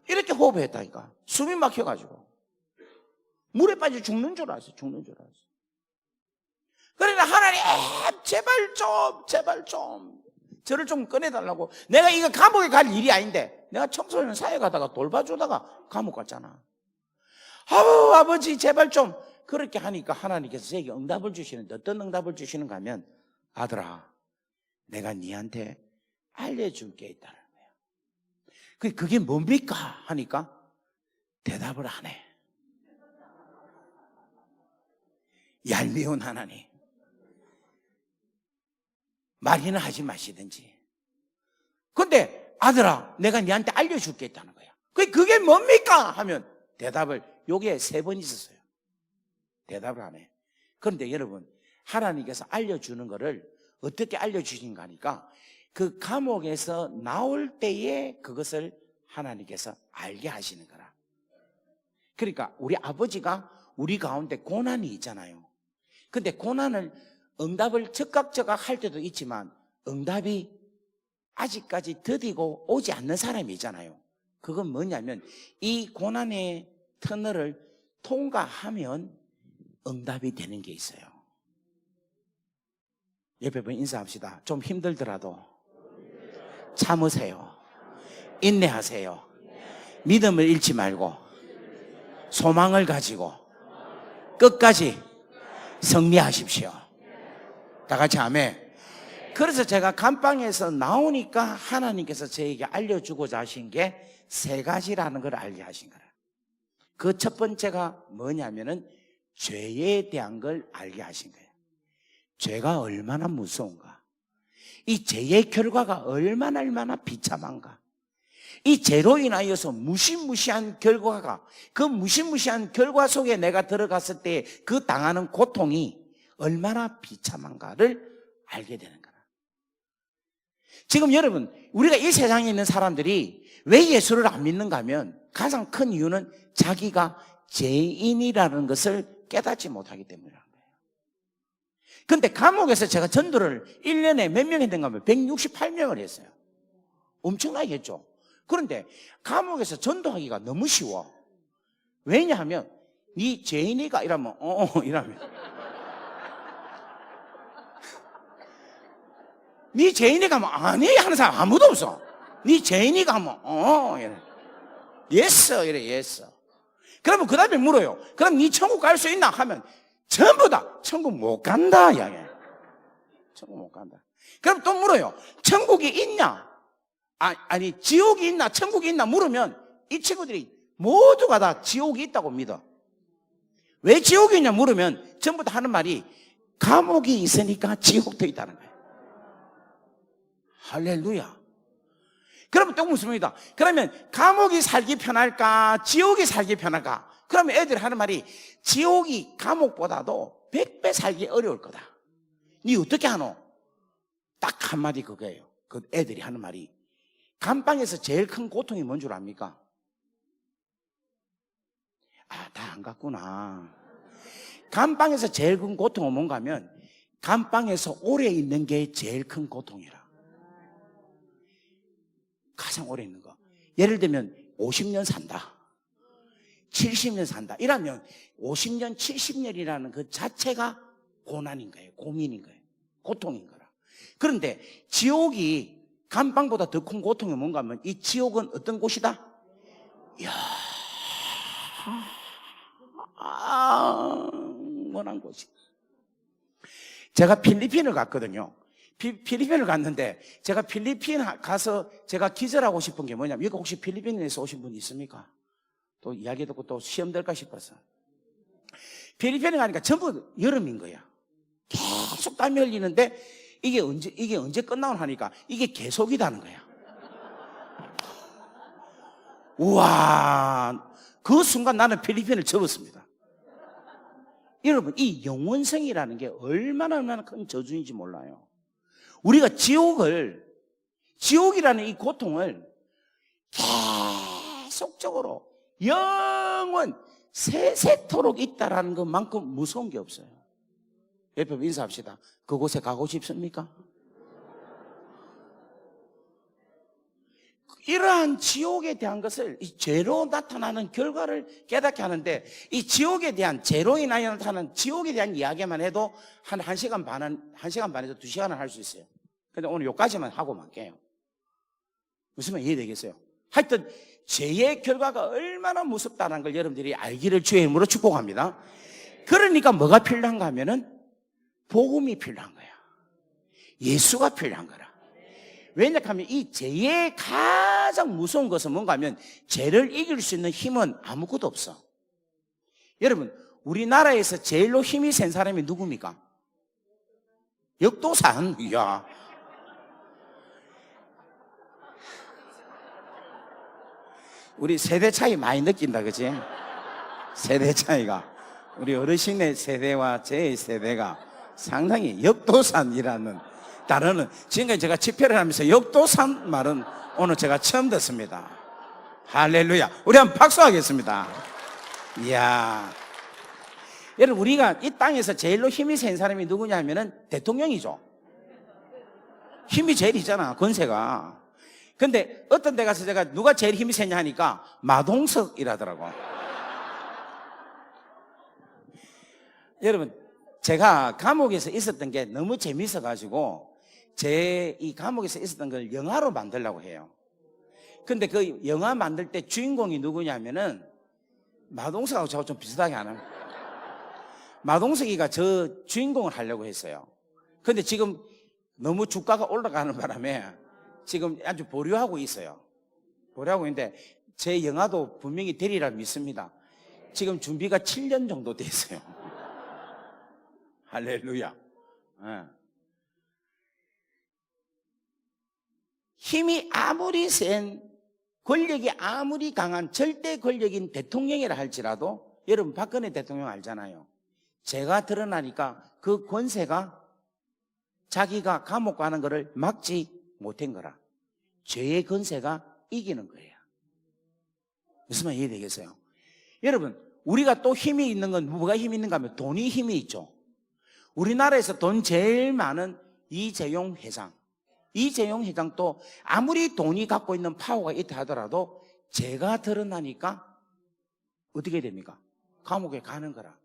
이렇게 호흡했다니까. 숨이 막혀가지고 물에 빠져 죽는 줄 알았어요. 그러니까 하나님 제발 좀 저를 좀 꺼내달라고. 내가 이거 감옥에 갈 일이 아닌데 내가 청소년 사회 가다가 돌봐주다가 감옥 갔잖아. 아버지 제발 좀. 그렇게 하니까 하나님께서 제게 응답을 주시는데 어떤 응답을 주시는가 하면 아들아 내가 네한테 알려줄 게 있다는 거야. 그게 뭡니까? 하니까 대답을 안 해. 얄미운 하나님. 말이나 하지 마시든지. 근데 아들아 내가 네한테 알려줄 게 있다는 거야. 그게 뭡니까? 하면 대답을 여기에 3번 있었어요. 대답을 안 해. 그런데 여러분 하나님께서 알려주는 거를 어떻게 알려주신가 하니까 그 감옥에서 나올 때에 그것을 하나님께서 알게 하시는 거라. 그러니까 우리 아버지가 우리 가운데 고난이 있잖아요. 근데 고난을 응답을 즉각 할 때도 있지만 응답이 아직까지 더디고 오지 않는 사람이 있잖아요. 그건 뭐냐면 이 고난의 터널을 통과하면 응답이 되는 게 있어요. 옆에 분 인사합시다. 좀 힘들더라도 참으세요. 인내하세요. 믿음을 잃지 말고 소망을 가지고 끝까지 승리하십시오. 다 같이 아멘. 그래서 제가 감방에서 나오니까 하나님께서 저에게 알려주고자 하신 게 3가지라는 걸 알게 하신 거예요. 그 첫 번째가 뭐냐면은 죄에 대한 걸 알게 하신 거예요. 죄가 얼마나 무서운가, 이 죄의 결과가 얼마나 비참한가, 이 죄로 인하여서 무시무시한 결과가, 그 무시무시한 결과 속에 내가 들어갔을 때 그 당하는 고통이 얼마나 비참한가를 알게 되는 거라. 지금 여러분, 우리가 이 세상에 있는 사람들이 왜 예수를 안 믿는가 하면 가장 큰 이유는 자기가 죄인이라는 것을 깨닫지 못하기 때문이라는 거예요. 근데 감옥에서 제가 전도를 1년에 몇 명 했는가 하면 168명을 했어요. 엄청나게 했죠. 그런데 감옥에서 전도하기가 너무 쉬워. 왜냐하면 네 죄인이가 이러면 이러면 네 죄인이가 하면 아니 하는 사람 아무도 없어. 네 죄인이가 하면 이래. 예스 이래. 예스. 그러면 그 다음에 물어요. 그럼 네 천국 갈 수 있나 하면 전부 다 천국 못 간다 이야기. 천국 못 간다. 그럼 또 물어요. 천국이 있냐? 아니 지옥이 있나 천국이 있나 물으면 이 친구들이 모두가 다 지옥이 있다고 믿어. 왜 지옥이 있냐 물으면 전부 다 하는 말이 감옥이 있으니까 지옥도 있다는 거예요. 할렐루야. 그러면 또 묻습니다. 그러면 감옥이 살기 편할까 지옥이 살기 편할까? 그러면 애들이 하는 말이 지옥이 감옥보다도 100배 살기 어려울 거다. 니 어떻게 하노? 딱 한마디 그거예요. 그 애들이 하는 말이 감방에서 제일 큰 고통이 뭔 줄 압니까? 다 안 갔구나. 감방에서 제일 큰 고통은 뭔가 하면 감방에서 오래 있는 게 제일 큰 고통이라. 가장 오래 있는 거. 예를 들면 50년 산다, 70년 산다 이러면 50년 70년이라는 그 자체가 고난인 거예요. 고민인 거예요. 고통인 거라. 그런데 지옥이 감방보다 더 큰 고통이 뭔가 하면 이 지옥은 어떤 곳이다? 이야, 원한 곳이. 제가 필리핀을 갔거든요. 필리핀을 갔는데 제가 필리핀 가서 제가 기절하고 싶은 게 뭐냐면, 여기 혹시 필리핀에서 오신 분 있습니까? 또 이야기 듣고 또 시험 될까 싶어서. 필리핀에 가니까 전부 여름인 거야. 계속 땀이 흘리는데 이게 언제 끝나고 하니까 이게 계속이다는 거야. 우와, 그 순간 나는 필리핀을 접었습니다. 여러분, 이 영원성이라는 게 얼마나 큰 저주인지 몰라요. 우리가 지옥이라는 이 고통을 계속적으로 영원 세세토록 있다라는 것만큼 무서운 게 없어요. 옆에 인사합시다. 그곳에 가고 싶습니까? 이러한 지옥에 대한 것을 이 죄로 나타나는 결과를 깨닫게 하는데, 이 지옥에 대한, 죄로 인하여 나타나는 지옥에 대한 이야기만 해도 한 1시간 반에서 2시간을 할 수 있어요. 근데 오늘 여기까지만 하고 말게요. 무슨 말 이해되겠어요? 하여튼 죄의 결과가 얼마나 무섭다는 걸 여러분들이 알기를 주의 이름으로 축복합니다. 그러니까 뭐가 필요한가 하면은 복음이 필요한 거야. 예수가 필요한 거라. 왜냐하면 이 죄의 가장 무서운 것은 뭔가 하면 죄를 이길 수 있는 힘은 아무것도 없어. 여러분, 우리나라에서 제일로 힘이 센 사람이 누굽니까? 역도산. 이야. 우리 세대 차이 많이 느낀다, 그치? 세대 차이가. 우리 어르신의 세대와 제 세대가 상당히 역도산이라는 단어는, 지금까지 제가 집회를 하면서 역도산 말은 오늘 제가 처음 듣습니다. 할렐루야. 우리 한번 박수하겠습니다. 이야. 여러분, 우리가 이 땅에서 제일로 힘이 센 사람이 누구냐 하면은 대통령이죠. 힘이 제일 있잖아, 권세가. 근데 어떤 데 가서 제가 누가 제일 힘이 세냐 하니까 마동석이라더라고. 여러분, 제가 감옥에서 있었던 게 너무 재밌어가지고 제 이 감옥에서 있었던 걸 영화로 만들려고 해요. 근데 그 영화 만들 때 주인공이 누구냐면은 마동석하고 저하고 좀 비슷하게 하는, 마동석이가 저 주인공을 하려고 했어요. 근데 지금 너무 주가가 올라가는 바람에 지금 아주 보류하고 있어요. 보류하고 있는데 제 영화도 분명히 되리라 믿습니다. 지금 준비가 7년 정도 됐어요. 할렐루야. 힘이 아무리 센, 권력이 아무리 강한 절대 권력인 대통령이라 할지라도, 여러분 박근혜 대통령 알잖아요. 죄가 드러나니까 그 권세가 자기가 감옥 가는 거를 막지 못한 거라. 죄의 권세가 이기는 거예요. 무슨 말 이해되겠어요? 여러분, 우리가 또 힘이 있는 건 뭐가 힘이 있는가 하면 돈이 힘이 있죠. 우리나라에서 돈 제일 많은 이재용 회장. 이재용 회장도 아무리 돈이 갖고 있는 파워가 있다 하더라도 죄가 드러나니까 어떻게 됩니까? 감옥에 가는 거라.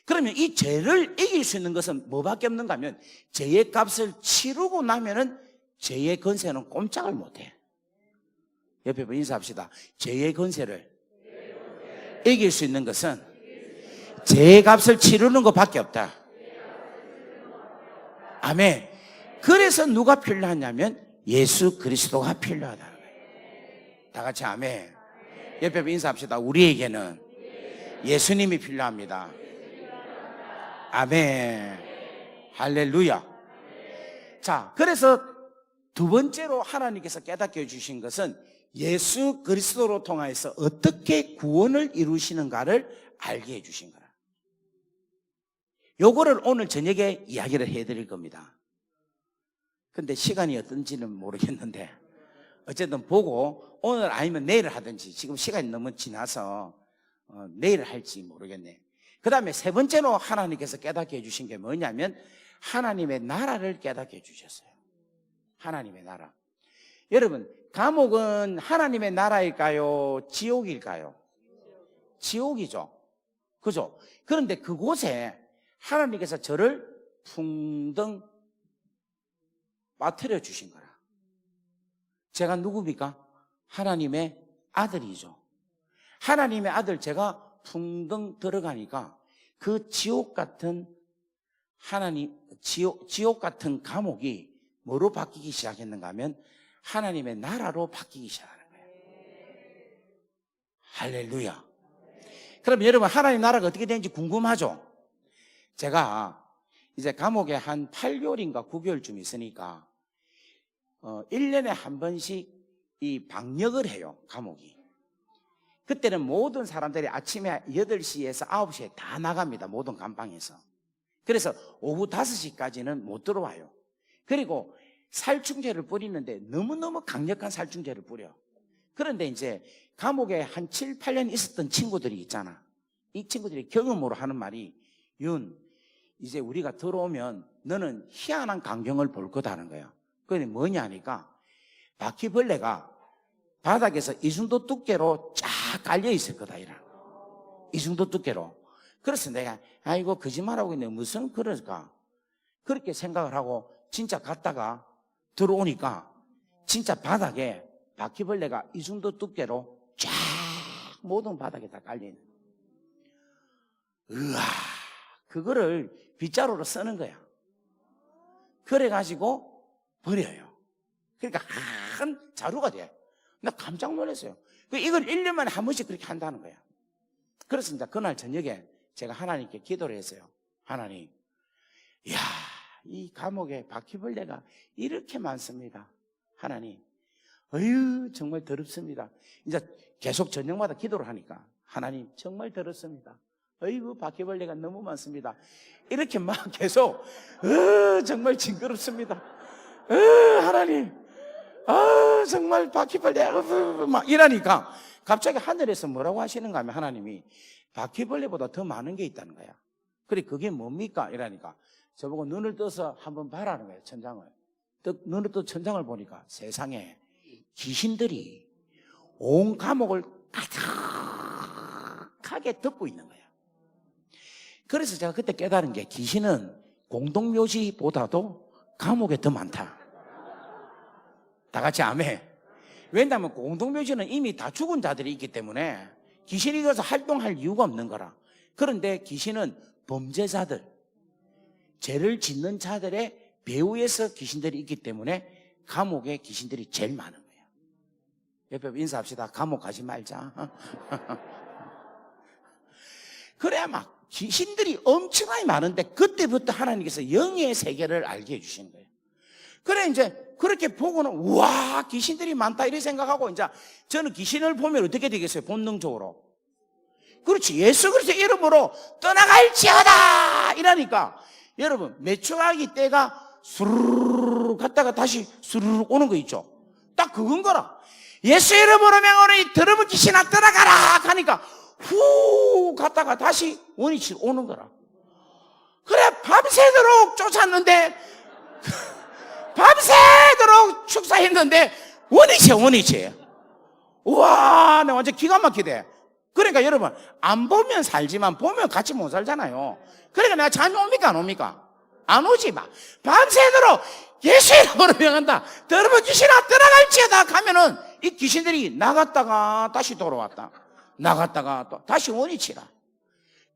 그러면 이 죄를 이길 수 있는 것은 뭐밖에 없는가 하면 죄의 값을 치르고 나면은 죄의 권세는 꼼짝을 못해. 옆에 분 인사합시다. 죄의 권세를 이길 수 있는 것은 죄의 값을 치르는 것밖에 없다. 아멘. 그래서 누가 필요하냐면 예수 그리스도가 필요하다는 거예요. 다 같이 아멘. 옆에 분 인사합시다. 우리에게는 예수님이 필요합니다. 아멘. 할렐루야. 자, 그래서 두 번째로 하나님께서 깨닫게 해주신 것은 예수 그리스도로 통하여서 어떻게 구원을 이루시는가를 알게 해주신 거라. 요거를 오늘 저녁에 이야기를 해드릴 겁니다. 근데 시간이 어떤지는 모르겠는데 어쨌든 보고 오늘 아니면 내일 하든지, 지금 시간이 너무 지나서 내일 할지 모르겠네. 그 다음에 세 번째로 하나님께서 깨닫게 해주신 게 뭐냐면 하나님의 나라를 깨닫게 해주셨어요. 하나님의 나라. 여러분, 감옥은 하나님의 나라일까요? 지옥일까요? 지옥이죠. 그죠? 그런데 그곳에 하나님께서 저를 풍덩 빠뜨려 주신 거라. 제가 누굽니까? 하나님의 아들이죠. 하나님의 아들 제가 풍덩 들어가니까 그 지옥 같은 지옥 같은 감옥이 뭐로 바뀌기 시작했는가 하면 하나님의 나라로 바뀌기 시작하는 거예요. 할렐루야. 그럼 여러분, 하나님 나라가 어떻게 되는지 궁금하죠? 제가 이제 감옥에 한 8개월인가 9개월쯤 있으니까 1년에 한 번씩 이 방역을 해요, 감옥이. 그때는 모든 사람들이 아침에 8시에서 9시에 다 나갑니다, 모든 감방에서. 그래서 오후 5시까지는 못 들어와요. 그리고 살충제를 뿌리는데 너무너무 강력한 살충제를 뿌려. 그런데 이제 감옥에 한 7, 8년 있었던 친구들이 있잖아. 이 친구들이 경험으로 하는 말이, 윤, 이제 우리가 들어오면 너는 희한한 광경을 볼 거다는 거야. 그게 뭐냐 하니까 바퀴벌레가 바닥에서 이 정도 두께로 쫙 깔려 있을 거다, 이라. 이 정도 두께로. 그래서 내가 아이고 거짓말하고 있네, 무슨 그럴까, 그렇게 생각을 하고 진짜 갔다가 들어오니까 진짜 바닥에 바퀴벌레가 이 정도 두께로 쫙 모든 바닥에 다 깔려있는. 으아, 그거를 빗자루로 쓰는 거야. 그래가지고 버려요. 그러니까 한 자루가 돼. 나 깜짝 놀랐어요. 이걸 1년 만에 한 번씩 그렇게 한다는 거야. 그래서 이제 그날 저녁에 제가 하나님께 기도를 했어요. 하나님, 이야, 이 감옥에 바퀴벌레가 이렇게 많습니다. 하나님, 어휴, 정말 더럽습니다. 이제 계속 저녁마다 기도를 하니까 하나님, 정말 더럽습니다. 어이구, 바퀴벌레가 너무 많습니다. 이렇게 막 계속 정말 징그럽습니다. 하나님, 정말 바퀴벌레 막 이러니까 갑자기 하늘에서 뭐라고 하시는가 하면 하나님이 바퀴벌레보다 더 많은 게 있다는 거야. 그래, 그게 뭡니까? 이러니까 저보고 눈을 떠서 한번 봐라는 거예요, 천장을. 눈을 떠 천장을 보니까 세상에 귀신들이 온 감옥을 가득하게 덮고 있는 거야. 그래서 제가 그때 깨달은 게, 귀신은 공동묘지보다도 감옥에 더 많다. 다 같이 아멘. 왜냐하면 공동묘지는 이미 다 죽은 자들이 있기 때문에 귀신이 가서 활동할 이유가 없는 거라. 그런데 귀신은 범죄자들, 죄를 짓는 자들의 배후에서 귀신들이 있기 때문에 감옥에 귀신들이 제일 많은 거예요. 옆에 인사합시다. 감옥 가지 말자. 그래야 막 귀신들이 엄청나게 많은데 그때부터 하나님께서 영의 세계를 알게 해주시는 거예요. 그래 이제 그렇게 보고는 우와 귀신들이 많다 이렇게 생각하고 이제 저는 귀신을 보면 어떻게 되겠어요? 본능적으로. 그렇지. 예수 그리스도 이름으로 떠나갈지어다 이러니까 여러분 매초하기 때가 수르르 갔다가 다시 수르르 오는 거 있죠. 딱 그건 거라. 예수 이름으로 명하노니 더러운 귀신아 떠나가라 하니까 후 갔다가 다시 원위치로 오는 거라. 그래 밤새도록 쫓았는데 밤새도록 축사했는데 원위치에. 우와 나 완전 기가 막히대. 그러니까 여러분 안 보면 살지만 보면 같이 못 살잖아요. 그러니까 내가 잠이 옵니까 안 옵니까? 안 오지 마. 밤새도록 예수 이름으로 명한다 더러운 귀신아 떠나갈지어다 하면은 이 귀신들이 나갔다가 다시 돌아왔다 나갔다가 또 다시 원위치라.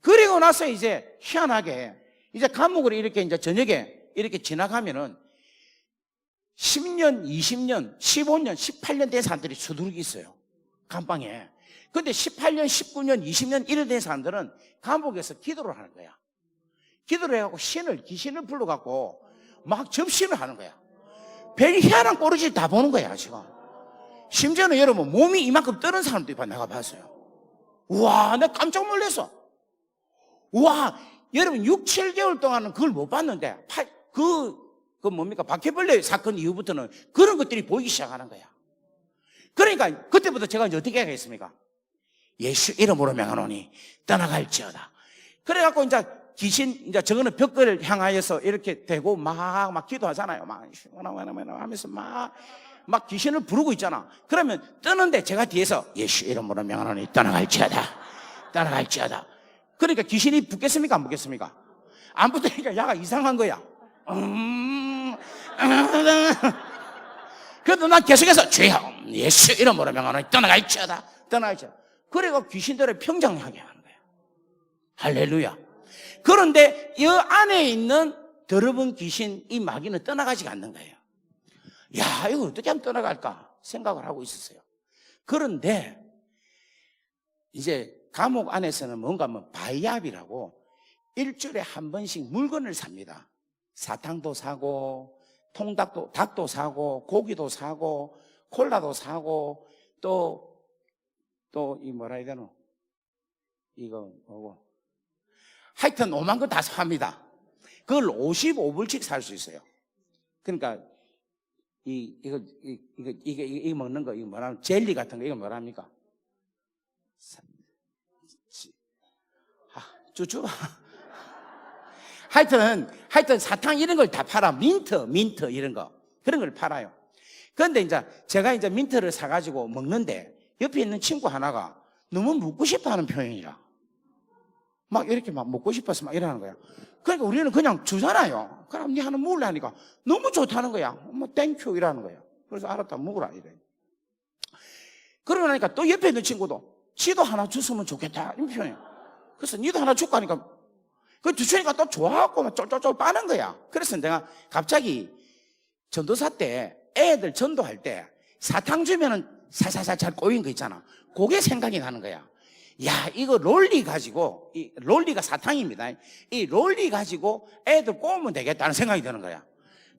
그리고 나서 이제 희한하게 이제 감옥을 이렇게 이제 저녁에 이렇게 지나가면은 10년, 20년, 15년, 18년 된 사람들이 수두룩 있어요. 감방에. 근데 18년, 19년, 20년 이런 된 사람들은 감옥에서 기도를 하는 거야. 기도를 해갖고 귀신을 불러갖고 막 접신을 하는 거야. 별 희한한 꼬르지 다 보는 거야, 지금. 심지어는 여러분 몸이 이만큼 떠는 사람도 있고 내가 봤어요. 우와, 내가 깜짝 놀랐어. 우와, 여러분 6, 7개월 동안은 그걸 못 봤는데 그 뭡니까? 바퀴벌레 사건 이후부터는 그런 것들이 보이기 시작하는 거야. 그러니까 그때부터 제가 이제 어떻게 하겠습니까? 예수 이름으로 명하노니 떠나갈지어다. 그래갖고 이제 귀신 이제 저거는 벽을 향하여서 이렇게 대고 막 기도하잖아요. 막 하면서 막 귀신을 부르고 있잖아. 그러면 뜨는데 제가 뒤에서 예수 이름으로 명하노니 떠나갈지어다. 그러니까 귀신이 붙겠습니까? 안 붙겠습니까? 안 붙으니까 야가 이상한 거야. 그래도 난 계속해서 주여 예수 이름으로 명하노니 떠나갈지어다. 그래가 귀신들을 평정하게 하는 거야. 할렐루야. 그런데 이 안에 있는 더러운 귀신 이 마귀는 떠나가지가 않는 거예요. 야, 이거 어떻게 하면 떠나갈까 생각을 하고 있었어요. 그런데 이제 감옥 안에서는 뭔가 바이압이라고 일주일에 한 번씩 물건을 삽니다. 사탕도 사고 닭도 사고 고기도 사고 콜라도 사고 또 이 뭐라 해야 되노? 이거 뭐고? 하여튼 오만 거 다 삽니다. 그걸 55불씩 살 수 있어요. 그러니까 이거 먹는 거 이거 뭐라 젤리 같은 거 이거 뭐라 합니까? 쭈쭈. 하여튼 사탕 이런 걸 다 팔아. 민트 이런 거 그런 걸 팔아요. 그런데 이제 제가 이제 민트를 사가지고 먹는데 옆에 있는 친구 하나가 너무 먹고 싶어하는 표현이라 막 이렇게 막 먹고 싶어서 막 이러는 거야. 그러니까 우리는 그냥 주잖아요. 그럼 니 하나 먹으려 하니까 너무 좋다는 거야. 땡큐 이러는 거야. 그래서 알았다 먹으라 이래. 그러고 나니까 또 옆에 있는 친구도 지도 하나 줬으면 좋겠다 이런 표현이야. 그래서 니도 하나 줄까 하니까 그 주시니까 또 좋아하고 막 쫄쫄쫄 빠는 거야. 그래서 내가 갑자기 전도사 때 애들 전도할 때 사탕 주면은 살살살 잘 꼬인 거 있잖아. 그게 생각이 나는 거야. 야, 이거 롤리 가지고, 이 롤리가 사탕입니다. 이 롤리 가지고 애들 꼬우면 되겠다는 생각이 드는 거야.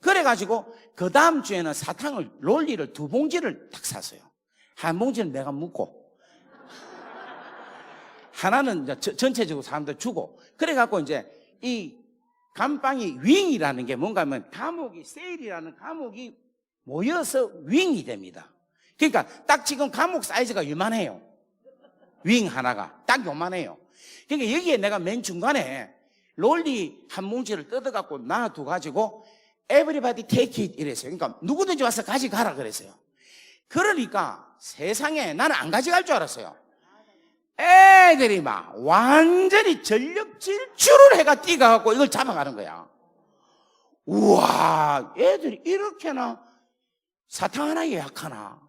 그래가지고 그 다음 주에는 롤리를 2봉지를 딱 샀어요. 한 봉지는 내가 먹고 하나는 이제 전체적으로 사람들 주고. 그래갖고 이제 이 감방이 윙이라는 게 뭔가 하면 세일이라는 감옥이 모여서 윙이 됩니다. 그러니까 딱 지금 감옥 사이즈가 요만해요. 윙 하나가 딱 요만해요. 그러니까 여기에 내가 맨 중간에 롤리 한 뭉치를 뜯어갖고 놔둬가지고 everybody take it 이랬어요. 그러니까 누구든지 와서 가져가라 그랬어요. 그러니까 세상에 나는 안 가져갈 줄 알았어요. 애들이 막 완전히 전력 질주를 해가 뛰어가갖고 이걸 잡아가는 거야. 우와, 애들이 이렇게나 사탕 하나에 약하나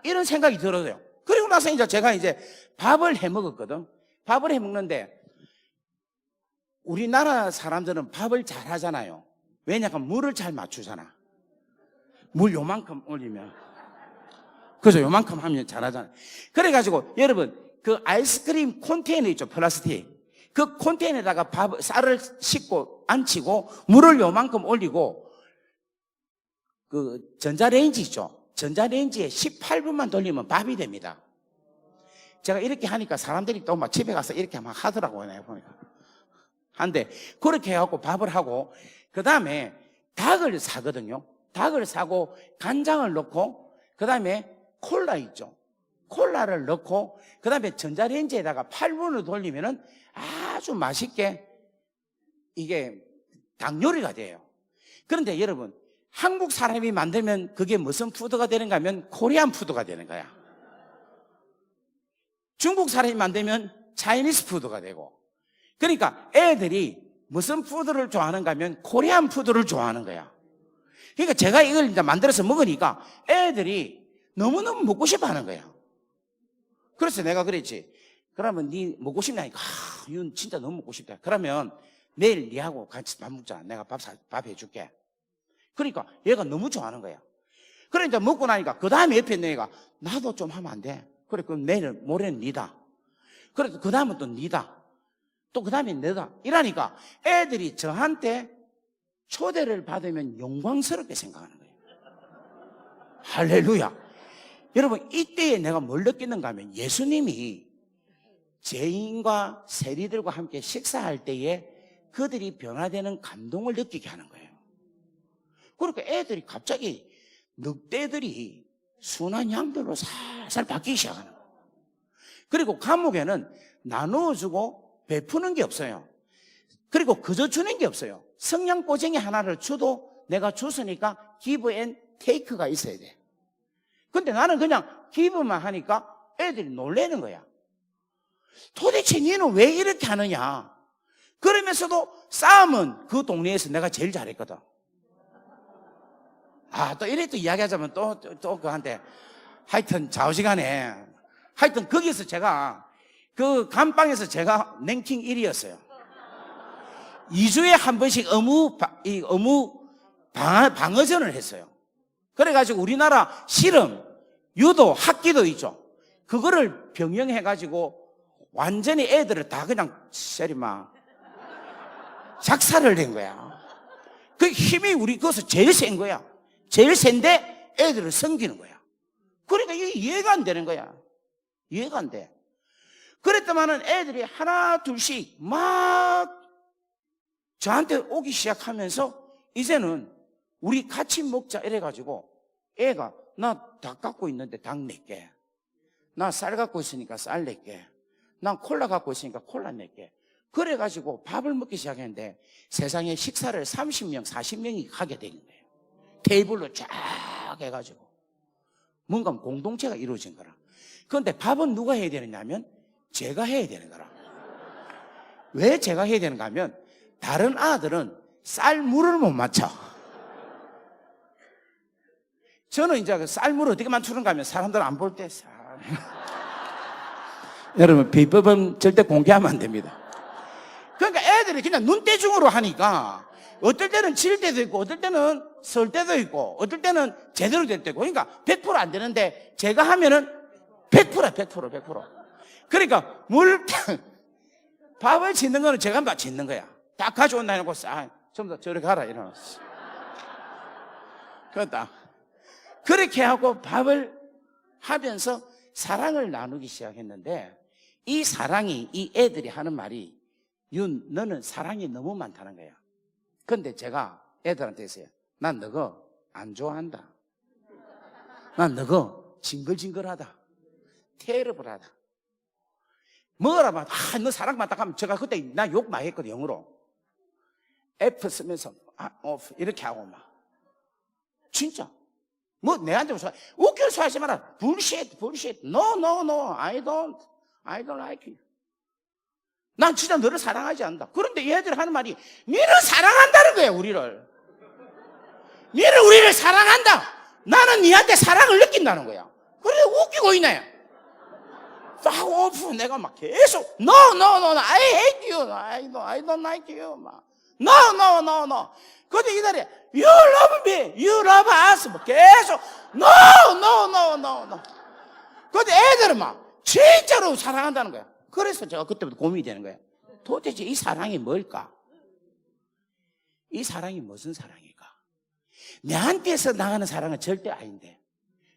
이런 생각이 들어요. 그리고 나서 이제 제가 이제 밥을 해 먹었거든. 밥을 해 먹는데 우리나라 사람들은 밥을 잘 하잖아요. 왜냐하면 물을 잘 맞추잖아. 물 요만큼 올리면. 그래서 요만큼 하면 잘 하잖아요. 그래가지고 여러분 그 아이스크림 컨테이너 있죠, 플라스틱. 그 컨테이너에다가 쌀을 싣고 앉히고 물을 요만큼 올리고 그 전자레인지 있죠. 전자레인지에 18분만 돌리면 밥이 됩니다. 제가 이렇게 하니까 사람들이 또 막 집에 가서 이렇게 막 하더라고요. 내가 보니까. 한데 그렇게 해갖고 밥을 하고 그 다음에 닭을 사거든요. 닭을 사고 간장을 넣고 그 다음에 콜라 있죠. 콜라를 넣고 그 다음에 전자레인지에다가 8분을 돌리면은 아주 맛있게 이게 닭 요리가 돼요. 그런데 여러분, 한국 사람이 만들면 그게 무슨 푸드가 되는가 하면 코리안 푸드가 되는 거야. 중국 사람이 만들면 차이니스 푸드가 되고, 그러니까 애들이 무슨 푸드를 좋아하는가 하면 코리안 푸드를 좋아하는 거야. 그러니까 제가 이걸 이제 만들어서 먹으니까 애들이 너무너무 먹고 싶어 하는 거야. 그래서 내가 그랬지. 그러면 네 먹고 싶냐니까, 이건 진짜 너무 먹고 싶다. 그러면 내일 니하고 같이 밥 먹자. 내가 밥 해줄게. 그러니까 얘가 너무 좋아하는 거야. 그래 이제 먹고 나니까 그 다음에 옆에 있는 애가 나도 좀 하면 안 돼. 그래 그럼 내일 모레는 니다. 그래 그 다음은 또 니다. 또 그 다음에 내다. 이러니까 애들이 저한테 초대를 받으면 영광스럽게 생각하는 거예요. 할렐루야. 여러분, 이때에 내가 뭘 느끼는가 하면 예수님이 죄인과 세리들과 함께 식사할 때에 그들이 변화되는 감동을 느끼게 하는 거예요. 그러니까 애들이 갑자기 늑대들이 순한 양들로 살살 바뀌기 시작하는 거예요. 그리고 감옥에는 나누어주고 베푸는 게 없어요. 그리고 그저 주는 게 없어요. 성냥꼬쟁이 하나를 줘도 내가 줬으니까 give and take가 있어야 돼. 근데 나는 그냥 기부만 하니까 애들이 놀라는 거야. 도대체 너는 왜 이렇게 하느냐. 그러면서도 싸움은 그 동네에서 내가 제일 잘했거든. 또 이래 또 이야기하자면 또 그한테 하여튼 좌우지간에 하여튼 거기서 제가 그 감방에서 제가 랭킹 1위였어요. 2주에 한 번씩 어무 방어전을 했어요. 그래가지고 우리나라 실험, 유도, 학기도 있죠. 그거를 병영해가지고 완전히 애들을 다 그냥 세리마 작살을 낸 거야. 그 힘이 우리 거기서 제일 센 거야. 제일 센데 애들을 섬기는 거야. 그러니까 이게 이해가 안 되는 거야. 이해가 안 돼. 그랬더만은 애들이 하나 둘씩 막 저한테 오기 시작하면서 이제는 우리 같이 먹자 이래가지고 애가 나 닭 갖고 있는데 닭 낼게. 나 쌀 갖고 있으니까 쌀 낼게. 난 콜라 갖고 있으니까 콜라 낼게. 그래가지고 밥을 먹기 시작했는데 세상에 식사를 30명, 40명이 하게 되는 거예요. 테이블로 쫙 해가지고 뭔가 공동체가 이루어진 거라. 그런데 밥은 누가 해야 되느냐면 제가 해야 되는 거라. 왜 제가 해야 되는가 하면 다른 아들은 쌀물을 못 맞춰. 저는 이제 쌀물을 어떻게 맞추는가 하면 사람들 안 볼 때 여러분 비법은 절대 공개하면 안 됩니다. 그러니까 애들이 그냥 눈대중으로 하니까 어떨 때는 질 때도 있고 어떨 때는 설 때도 있고 어떨 때는 제대로 될 때고, 그러니까 100% 안 되는데 제가 하면은 100%야. 100%. 그러니까 밥을 짓는 거는 제가 막 짓는 거야. 다 가져온다 해놓고 좀 더 저리 가라 이러면서 그렇다. 그렇게 하고 밥을 하면서 사랑을 나누기 시작했는데, 이 사랑이, 이 애들이 하는 말이 너는 사랑이 너무 많다는 거야. 근데 제가 애들한테 했어요. 난 너거 안 좋아한다. 난 너거 징글징글하다. 테러블하다. 뭐라 막, 너 사랑 많다 하면 제가 그때 나 욕 많이 했거든, 영어로. F 쓰면서, off, 이렇게 하고 막. 진짜. 뭐, 내한테 웃길 수 하지 마라. bullshit. No. I don't like you. 난 진짜 너를 사랑하지 않는다. 그런데 얘들이 하는 말이, 너를 사랑한다는 거야, 우리를. 너를 우리를 사랑한다. 나는 너한테 사랑을 느낀다는 거야. 그래, 웃기고 있네. 딱 오프, 내가 막 계속, No, I hate you. I don't like you. 막. No. 근데 이달에, You love me. You love us. 뭐 계속, No. 근데 애들은 막, 진짜로 사랑한다는 거야. 그래서 제가 그때부터 고민이 되는 거야. 도대체 이 사랑이 뭘까? 이 사랑이 무슨 사랑일까? 내한테서 나가는 사랑은 절대 아닌데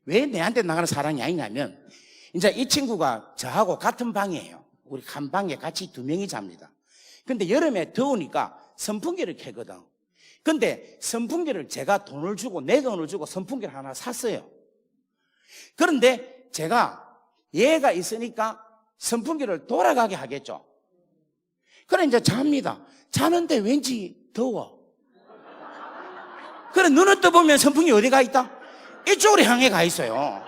왜 내한테 나가는 사랑이 아니냐면 이제 이 친구가 저하고 같은 방이에요. 우리 한 방에 같이 2명이 잡니다. 근데 여름에 더우니까 선풍기를 켜거든. 근데 선풍기를 제가 돈을 주고 내 돈을 주고 선풍기를 하나 샀어요. 그런데 제가 얘가 있으니까 선풍기를 돌아가게 하겠죠. 그래 이제 잡니다. 자는데 왠지 더워. 그래 눈을 떠보면 선풍기 어디가 있다? 이쪽으로 향해 가 있어요.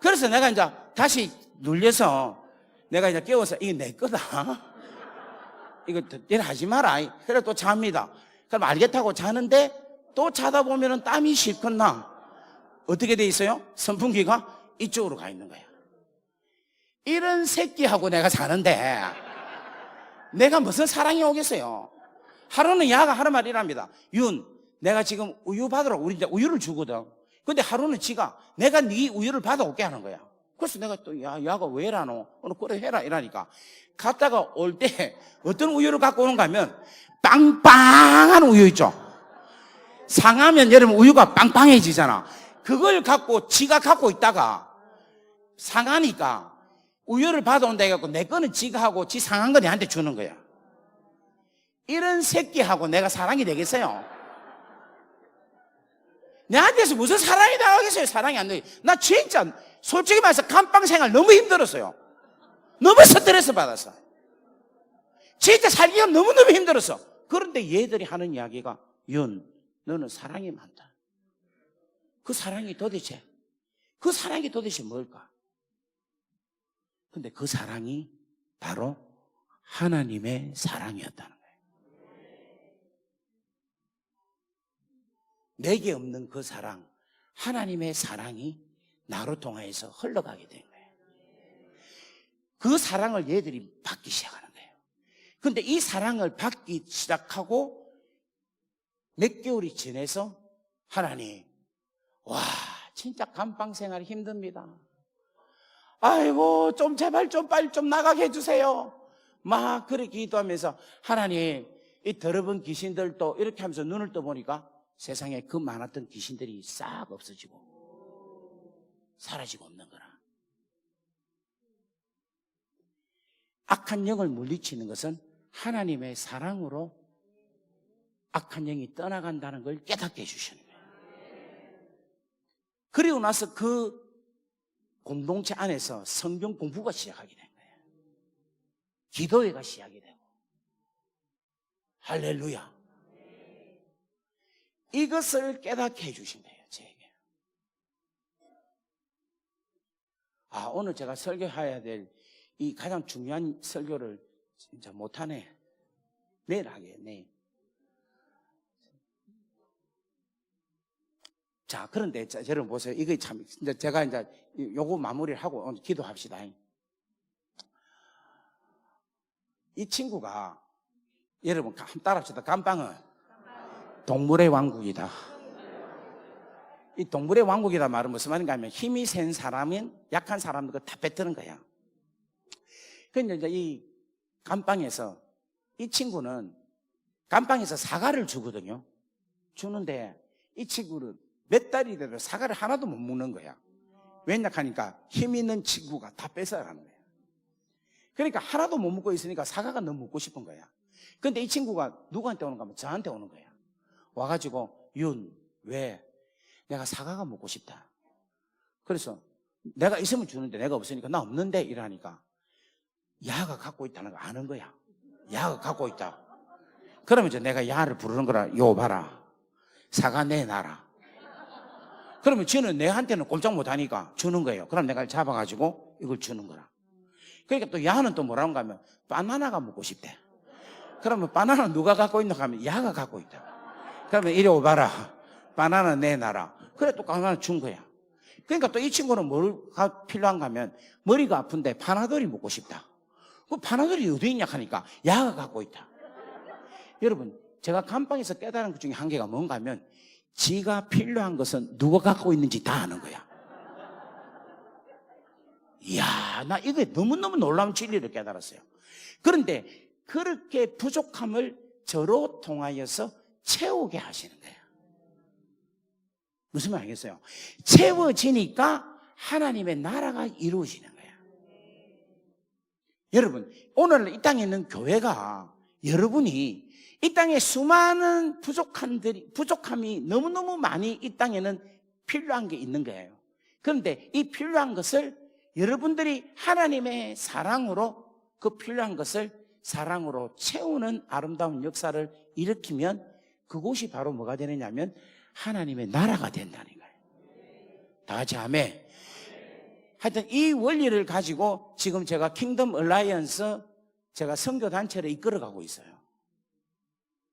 그래서 내가 이제 다시 눌려서 내가 이제 깨워서 이거 내 거다. 이거 일 하지 마라. 그래 또 잡니다. 그럼 알겠다고 자는데 또 자다 보면은 땀이 실컷 나. 어떻게 돼 있어요? 선풍기가 이쪽으로 가 있는 거야. 이런 새끼하고 내가 사는데 내가 무슨 사랑이 오겠어요? 하루는 야가 하는 말이 이랍니다. 윤, 내가 지금 우유 받으라고 우리 이제 우유를 주거든. 근데 하루는 지가 내가 네 우유를 받아올게 하는 거야. 그래서 내가 또 야가 왜 이러노? 오늘 그래 해라 이러니까 갔다가 올 때 어떤 우유를 갖고 오는가 하면 빵빵한 우유 있죠. 상하면 여러분 우유가 빵빵해지잖아. 그걸 갖고 지가 갖고 있다가 상하니까 우유를 받아온다 해갖고 내 거는 지가 하고 지 상한 거 내한테 주는 거야. 이런 새끼하고 내가 사랑이 되겠어요? 내한테서 무슨 사랑이 나가겠어요? 사랑이 안 돼. 나 진짜 솔직히 말해서 감방 생활 너무 힘들었어요. 너무 스트레스 받았어. 진짜 살기가 너무너무 힘들었어. 그런데 얘들이 하는 이야기가 윤, 너는 사랑이 많다. 그 사랑이 도대체 뭘까? 근데 그 사랑이 바로 하나님의 사랑이었다는 거예요. 내게 없는 그 사랑, 하나님의 사랑이 나로 통하여서 흘러가게 된 거예요. 그 사랑을 얘들이 받기 시작하는 거예요. 근데 이 사랑을 받기 시작하고 몇 개월이 지나서 하나님, 와, 진짜 감방 생활이 힘듭니다. 아이고, 좀 제발 좀 빨리 좀 나가게 해주세요. 막 그렇게 기도하면서 하나님, 이 더러운 귀신들도 이렇게 하면서 눈을 떠보니까 세상에 그 많았던 귀신들이 싹 없어지고 사라지고 없는 거라. 악한 영을 물리치는 것은 하나님의 사랑으로 악한 영이 떠나간다는 걸 깨닫게 해주시는 거예요. 그리고 나서 그 공동체 안에서 성경 공부가 시작하게 된 거예요. 기도회가 시작이 되고. 할렐루야. 이것을 깨닫게 해주신 거예요, 저에게. 오늘 제가 설교해야 될 이 가장 중요한 설교를 진짜 못하네. 내일 하겠네. 자, 그런데 여러분 보세요. 이거 참, 제가 이제 요거 마무리를 하고 오늘 기도합시다. 이 친구가, 여러분, 한번 따라합시다. 감방은 동물의 왕국이다. 이 동물의 왕국이다 말은 무슨 말인가 하면 힘이 센 사람은 약한 사람들 다 뱉는 거야. 근데 이제 이 감방에서 이 친구는 감방에서 사과를 주거든요. 주는데 이 친구는 몇 달이 돼도 사과를 하나도 못 먹는 거야. 왜냐 하니까 힘 있는 친구가 다 뺏어가는 거야. 그러니까 하나도 못 먹고 있으니까 사과가 너무 먹고 싶은 거야. 근데 이 친구가 누구한테 오는가 하면 저한테 오는 거야. 와가지고 윤, 왜? 내가 사과가 먹고 싶다. 그래서 내가 있으면 주는데 내가 없으니까 나 없는데 이러니까 야가 갖고 있다는 거 아는 거야. 야가 갖고 있다. 그러면 이제 내가 야를 부르는 거라. 요 봐라. 사과 내놔라. 그러면 쥐는 내한테는 꼼짝 못하니까 주는 거예요. 그럼 내가 잡아가지고 이걸 주는 거라. 그러니까 또 야는 또 뭐라고 하면 바나나가 먹고 싶대. 그러면 바나나 누가 갖고 있나 하면 야가 갖고 있다. 그러면 이리 오봐라. 바나나 내놔라. 그래 또 바나나 준 거야. 그러니까 또 이 친구는 뭐가 필요한가 하면 머리가 아픈데 파나돌이 먹고 싶다. 그 파나돌이 어디 있냐 하니까 야가 갖고 있다. 여러분, 제가 감방에서 깨달은 것 중에 한 개가 뭔가 하면 지가 필요한 것은 누가 갖고 있는지 다 아는 거야. 이야, 나 이게 너무너무 놀라운 진리를 깨달았어요. 그런데 그렇게 부족함을 저로 통하여서 채우게 하시는 거예요. 무슨 말 알겠어요? 채워지니까 하나님의 나라가 이루어지는 거예요. 여러분, 오늘 이 땅에 있는 교회가 여러분이 이 땅에 수많은 부족함이 너무너무 많이 이 땅에는 필요한 게 있는 거예요. 그런데 이 필요한 것을 여러분들이 하나님의 사랑으로 그 필요한 것을 사랑으로 채우는 아름다운 역사를 일으키면 그곳이 바로 뭐가 되느냐면 하나님의 나라가 된다는 거예요. 다 같이 아멘. 하여튼 이 원리를 가지고 지금 제가 킹덤 얼라이언스 제가 선교단체를 이끌어가고 있어요.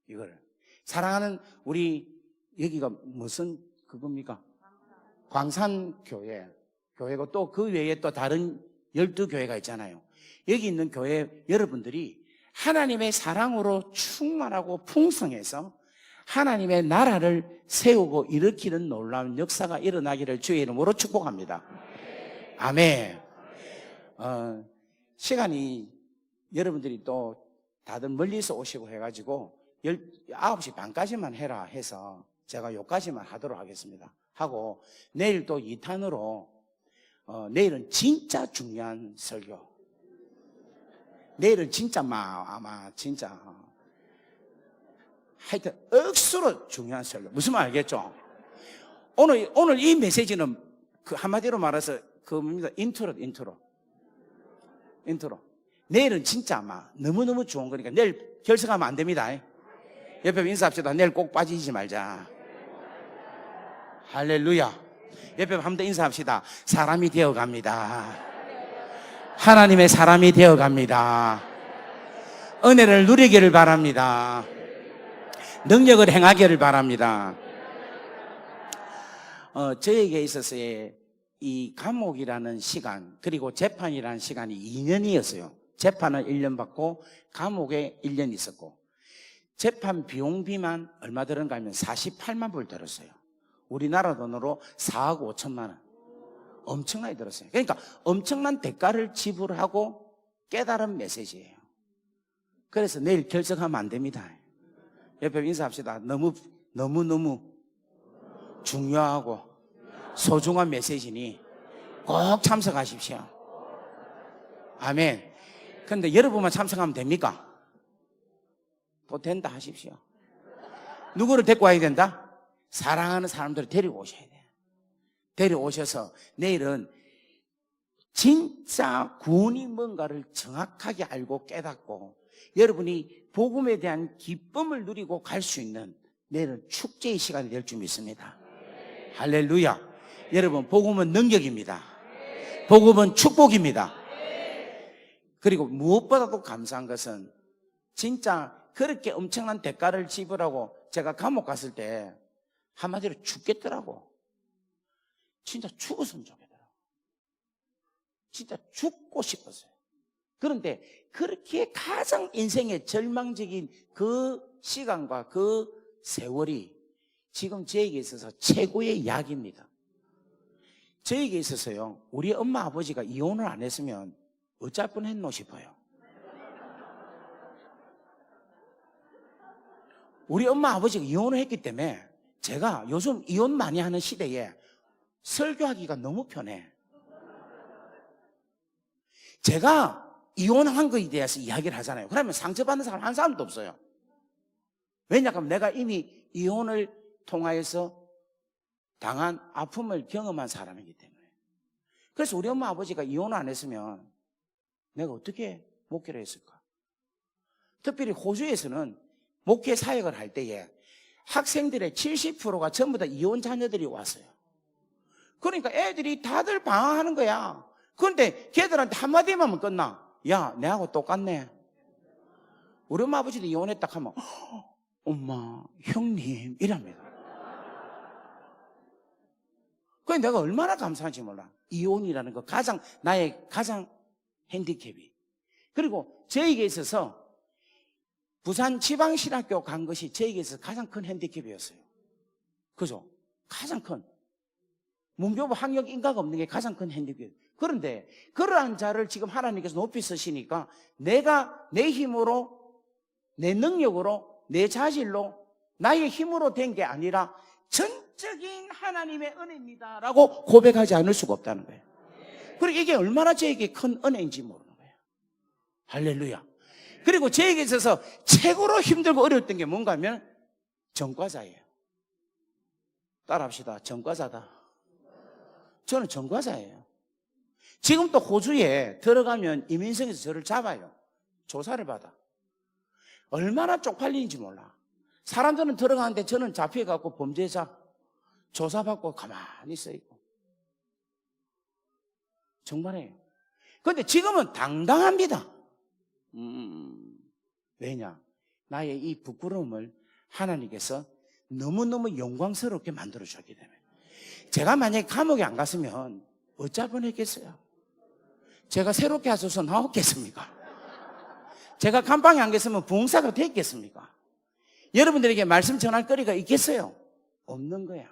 이거를 사랑하는 우리 여기가 무슨 그겁니까? 광산교회고 또 그 외에 또 다른 12교회가 있잖아요. 여기 있는 교회 여러분들이 하나님의 사랑으로 충만하고 풍성해서 하나님의 나라를 세우고 일으키는 놀라운 역사가 일어나기를 주의 이름으로 축복합니다. 아멘. 시간이 여러분들이 또 다들 멀리서 오시고 해가지고 9시 반까지만 해라 해서 제가 여기까지만 하도록 하겠습니다. 하고 내일 또 2탄으로 내일은 진짜 중요한 설교. 내일은 진짜 아마 진짜 하여튼 억수로 중요한 설교. 무슨 말 알겠죠? 오늘 이 메시지는 그 한마디로 말해서 그 뭡니다. 인트로. 내일은 진짜 아마 너무너무 좋은 거니까 내일 결석하면 안 됩니다. 옆에 인사합시다. 내일 꼭 빠지지 말자. 할렐루야. 옆에 한 번 더 인사합시다. 사람이 되어갑니다. 하나님의 사람이 되어갑니다. 은혜를 누리기를 바랍니다. 능력을 행하기를 바랍니다. 저에게 있어서의 이 감옥이라는 시간 그리고 재판이라는 시간이 2년이었어요. 재판을 1년 받고 감옥에 1년 있었고 재판 비용비만 얼마 들은가 하면 48만 불 들었어요. 우리나라 돈으로 4억 5천만 원. 엄청나게 들었어요. 그러니까 엄청난 대가를 지불하고 깨달은 메시지예요. 그래서 내일 결석하면 안 됩니다. 옆에 인사합시다. 너무 중요하고 소중한 메시지니 꼭 참석하십시오. 아멘. 그런데 여러분만 참석하면 됩니까? 또 된다 하십시오. 누구를 데리고 와야 된다? 사랑하는 사람들을 데리고 오셔야 돼요. 데려오셔서 내일은 진짜 구원이 뭔가를 정확하게 알고 깨닫고 여러분이 복음에 대한 기쁨을 누리고 갈 수 있는 내일은 축제의 시간이 될 줄 믿습니다. 할렐루야. 여러분, 복음은 능력입니다. 복음은 축복입니다. 그리고 무엇보다도 감사한 것은 진짜 그렇게 엄청난 대가를 지불하고 제가 감옥 갔을 때 한마디로 죽겠더라고. 진짜 죽었으면 좋겠더라고. 진짜 죽고 싶었어요. 그런데 그렇게 가장 인생의 절망적인 그 시간과 그 세월이 지금 저에게 있어서 최고의 약입니다. 저에게 있어서요, 우리 엄마 아버지가 이혼을 안 했으면 어쩔 뻔했노 싶어요. 우리 엄마 아버지가 이혼을 했기 때문에 제가 요즘 이혼 많이 하는 시대에 설교하기가 너무 편해. 제가 이혼한 거에 대해서 이야기를 하잖아요. 그러면 상처받는 사람 한 사람도 없어요. 왜냐하면 내가 이미 이혼을 통하여서 당한 아픔을 경험한 사람이기 때문에. 그래서 우리 엄마 아버지가 이혼을 안 했으면 내가 어떻게 목회를 했을까? 특별히 호주에서는 목회 사역을 할 때에 학생들의 70%가 전부 다 이혼 자녀들이 왔어요. 그러니까 애들이 다들 방황하는 거야. 그런데 걔들한테 한마디만 하면 끝나. 야, 내하고 똑같네. 우리 엄마 아버지도 이혼했다 하면 엄마, 형님 이랍니다. 그게 내가 얼마나 감사한지 몰라. 이혼이라는 거 나의 가장 핸디캡이. 그리고 저에게 있어서 부산 지방신학교 간 것이 저에게 있어서 가장 큰 핸디캡이었어요. 그죠? 가장 큰. 문교부 학력 인가가 없는 게 가장 큰 핸디캡. 그런데 그러한 자를 지금 하나님께서 높이 쓰시니까 내가 내 힘으로 내 능력으로, 내 자질로, 나의 힘으로 된 게 아니라 전적인 하나님의 은혜입니다 라고 고백하지 않을 수가 없다는 거예요. 그리고 이게 얼마나 저에게 큰 은혜인지 모르는 거예요. 할렐루야. 그리고 저에게 있어서 최고로 힘들고 어려웠던 게 뭔가 하면 전과자예요. 따라합시다. 전과자다. 저는 전과자예요. 지금 또 호주에 들어가면 이민성에서 저를 잡아요. 조사를 받아. 얼마나 쪽팔리는지 몰라. 사람들은 들어가는데 저는 잡혀갖고 범죄자 조사받고 가만히 있어있고. 정말이에요. 그런데 지금은 당당합니다. 왜냐? 나의 이 부끄러움을 하나님께서 너무너무 영광스럽게 만들어줬기 때문에. 제가 만약에 감옥에 안 갔으면 어찌 뻔했겠어요? 제가 새롭게 하셔서 나왔겠습니까? 제가 감방에 안 계셨으면 부흥사가 됐겠습니까? 여러분들에게 말씀 전할 거리가 있겠어요? 없는 거야.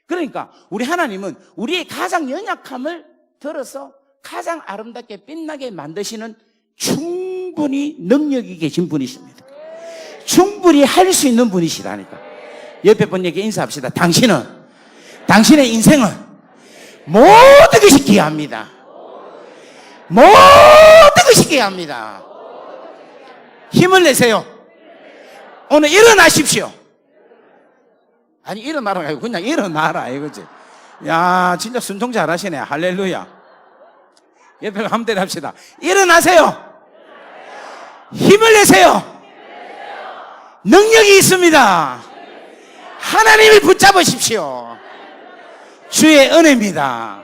그러니까 우리 하나님은 우리의 가장 연약함을 들어서 가장 아름답게 빛나게 만드시는 충분히 능력이 계신 분이십니다. 충분히 할 수 있는 분이시라니까. 옆에 분에게 인사합시다. 당신의 인생은 모든 것이 귀합니다. 모든 것이 귀합니다. 힘을 내세요. 오늘 일어나십시오. 아니 일어나라 아니고 그냥 일어나라 이거지. 야 진짜 순종 잘하시네. 할렐루야. 옆에 한번 합시다. 일어나세요. 힘을 내세요. 능력이 있습니다. 하나님을 붙잡으십시오. 주의 은혜입니다.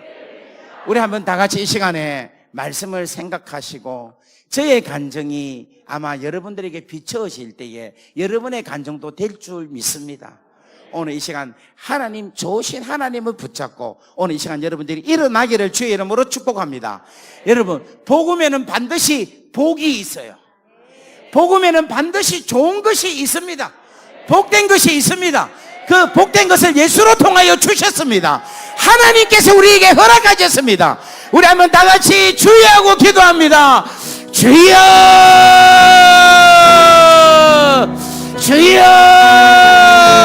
우리 한번 다 같이 이 시간에 말씀을 생각하시고 저의 간정이 아마 여러분들에게 비춰질 때에 여러분의 간정도 될 줄 믿습니다. 오늘 이 시간 하나님 좋으신 하나님을 붙잡고 오늘 이 시간 여러분들이 일어나기를 주의 이름으로 축복합니다. 여러분 복음에는 반드시 복이 있어요. 복음에는 반드시 좋은 것이 있습니다. 복된 것이 있습니다. 그 복된 것을 예수로 통하여 주셨습니다. 하나님께서 우리에게 허락하셨습니다. 우리 한번 다 같이 주여 하고 기도합니다. 주여